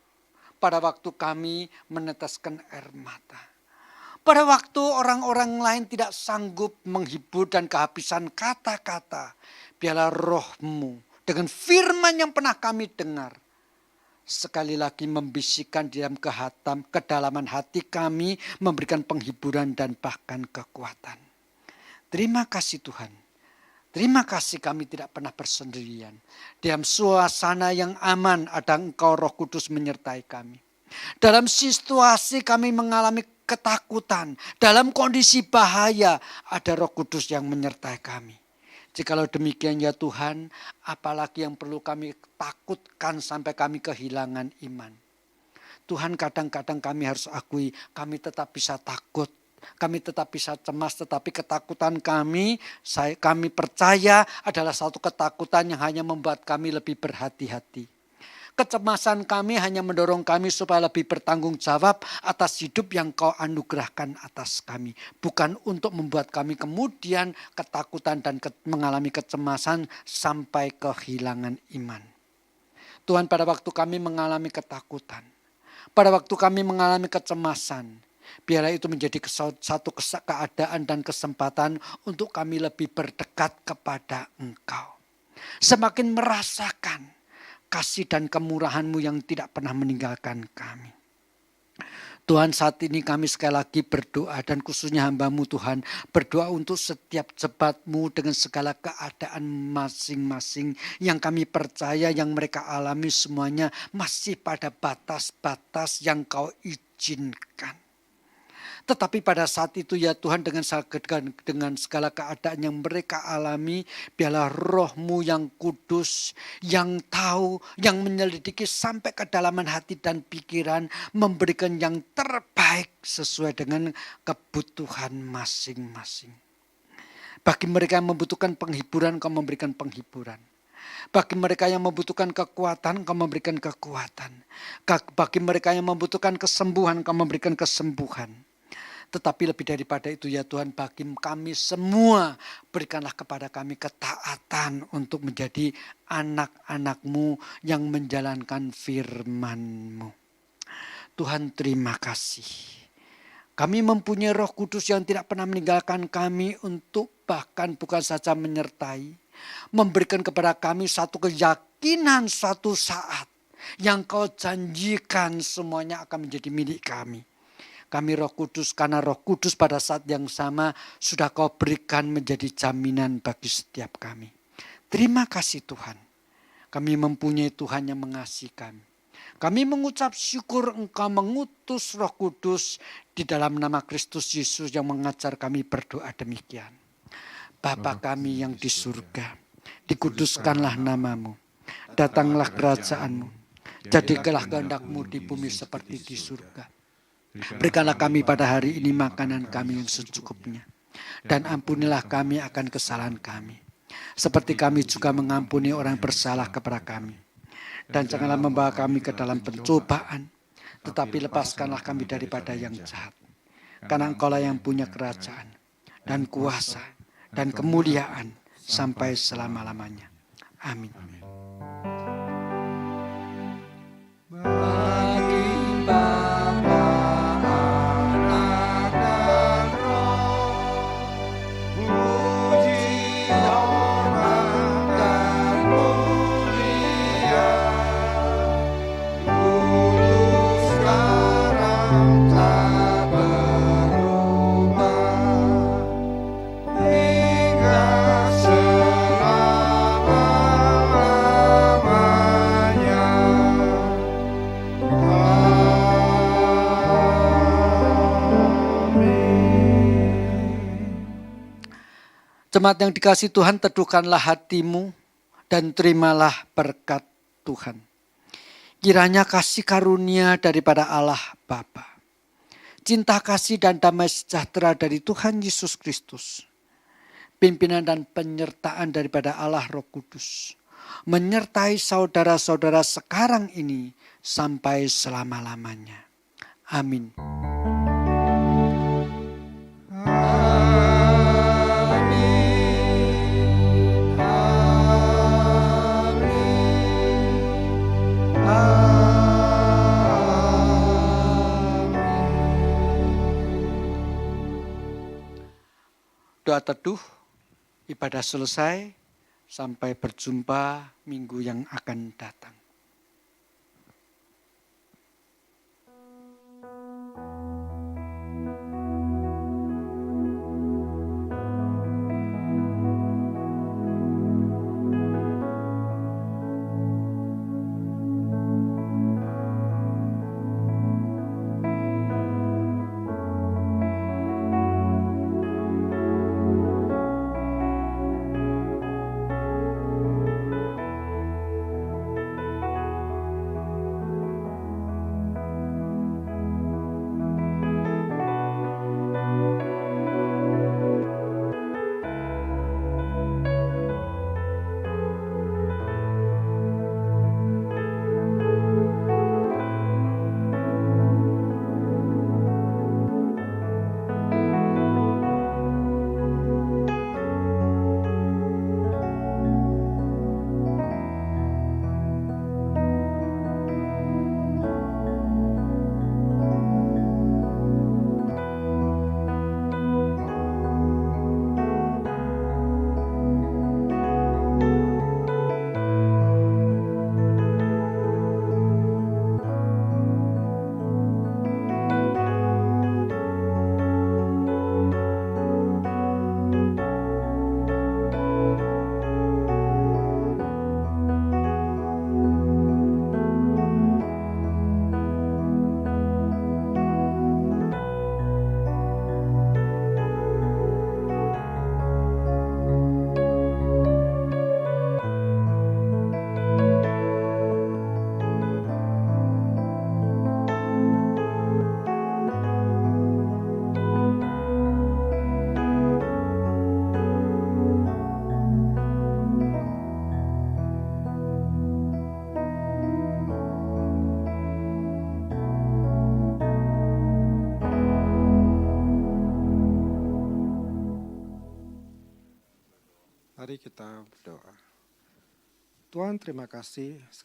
Pada waktu kami meneteskan air mata. Pada waktu orang-orang lain tidak sanggup menghibur dan kehabisan kata-kata. Biarlah Roh-Mu dengan firman yang pernah kami dengar. Sekali lagi membisikkan di dalam kedalaman hati kami. Memberikan penghiburan dan bahkan kekuatan. Terima kasih Tuhan. Terima kasih kami tidak pernah bersendirian. Dalam suasana yang aman ada Engkau Roh Kudus menyertai kami. Dalam situasi kami mengalami ketakutan, dalam kondisi bahaya ada Roh Kudus yang menyertai kami. Jikalau demikian ya Tuhan, apalagi yang perlu kami takutkan sampai kami kehilangan iman. Tuhan, kadang-kadang kami harus akui kami tetap bisa takut. Kami tetap bisa cemas, tetapi ketakutan kami percaya adalah satu ketakutan yang hanya membuat kami lebih berhati-hati. Kecemasan kami hanya mendorong kami supaya lebih bertanggung jawab atas hidup yang Kau anugerahkan atas kami. Bukan untuk membuat kami kemudian ketakutan dan mengalami kecemasan sampai kehilangan iman. Tuhan, pada waktu kami mengalami ketakutan, pada waktu kami mengalami kecemasan, biarlah itu menjadi satu keadaan dan kesempatan untuk kami lebih berdekat kepada Engkau. Semakin merasakan kasih dan kemurahan-Mu yang tidak pernah meninggalkan kami. Tuhan, saat ini kami sekali lagi berdoa dan khususnya hamba-Mu Tuhan. Berdoa untuk setiap jemaat-Mu dengan segala keadaan masing-masing. Yang kami percaya yang mereka alami semuanya masih pada batas-batas yang Kau izinkan. Tetapi pada saat itu ya Tuhan dengan segala keadaan yang mereka alami, biarlah Roh-Mu yang kudus, yang tahu, yang menyelidiki sampai kedalaman hati dan pikiran, memberikan yang terbaik sesuai dengan kebutuhan masing-masing. Bagi mereka yang membutuhkan penghiburan, Kau memberikan penghiburan. Bagi mereka yang membutuhkan kekuatan, Kau memberikan kekuatan. Bagi mereka yang membutuhkan kesembuhan, Kau memberikan kesembuhan. Tetapi lebih daripada itu ya Tuhan, bagi kami semua berikanlah kepada kami ketaatan untuk menjadi anak-anak-Mu yang menjalankan firman-Mu. Tuhan, terima kasih. Kami mempunyai Roh Kudus yang tidak pernah meninggalkan kami untuk bahkan bukan saja menyertai, memberikan kepada kami satu keyakinan suatu saat yang Kau janjikan semuanya akan menjadi milik kami. Kami Roh Kudus, karena Roh Kudus pada saat yang sama sudah Kau berikan menjadi jaminan bagi setiap kami. Terima kasih Tuhan. Kami mempunyai Tuhan yang mengasihi kami. Kami mengucap syukur Engkau mengutus Roh Kudus di dalam nama Kristus Yesus yang mengajar kami berdoa demikian. Bapa kami yang di surga, dikuduskanlah nama-Mu. Datanglah kerajaan-Mu. Jadikanlah kehendak-Mu di bumi seperti di surga. Berikanlah kami pada hari ini makanan kami yang secukupnya. Dan ampunilah kami akan kesalahan kami. Seperti kami juga mengampuni orang bersalah kepada kami. Dan janganlah membawa kami ke dalam pencobaan. Tetapi lepaskanlah kami daripada yang jahat. Karena Engkaulah yang punya kerajaan dan kuasa dan kemuliaan sampai selama-lamanya. Amin. Hingga 「 selamanya. 「 」 「 」 「 」 「 」 「 」 「 」 「 」 「 」 「 」 「 」 「 」 「 」 「 」 「 」 "」 「 」 "「Jemaat yang dikasihi Tuhan, teduhkanlah hatimu dan terimalah berkat Tuhan. Kiranya kasih karunia daripada Allah Bapa, cinta kasih dan damai sejahtera dari Tuhan Yesus Kristus, pimpinan dan penyertaan daripada Allah Roh Kudus, menyertai saudara-saudara sekarang ini sampai selama-lamanya. Amin. Doa teduh, ibadah selesai, sampai berjumpa minggu yang akan datang. Mari kita berdoa. Tuhan, terima kasih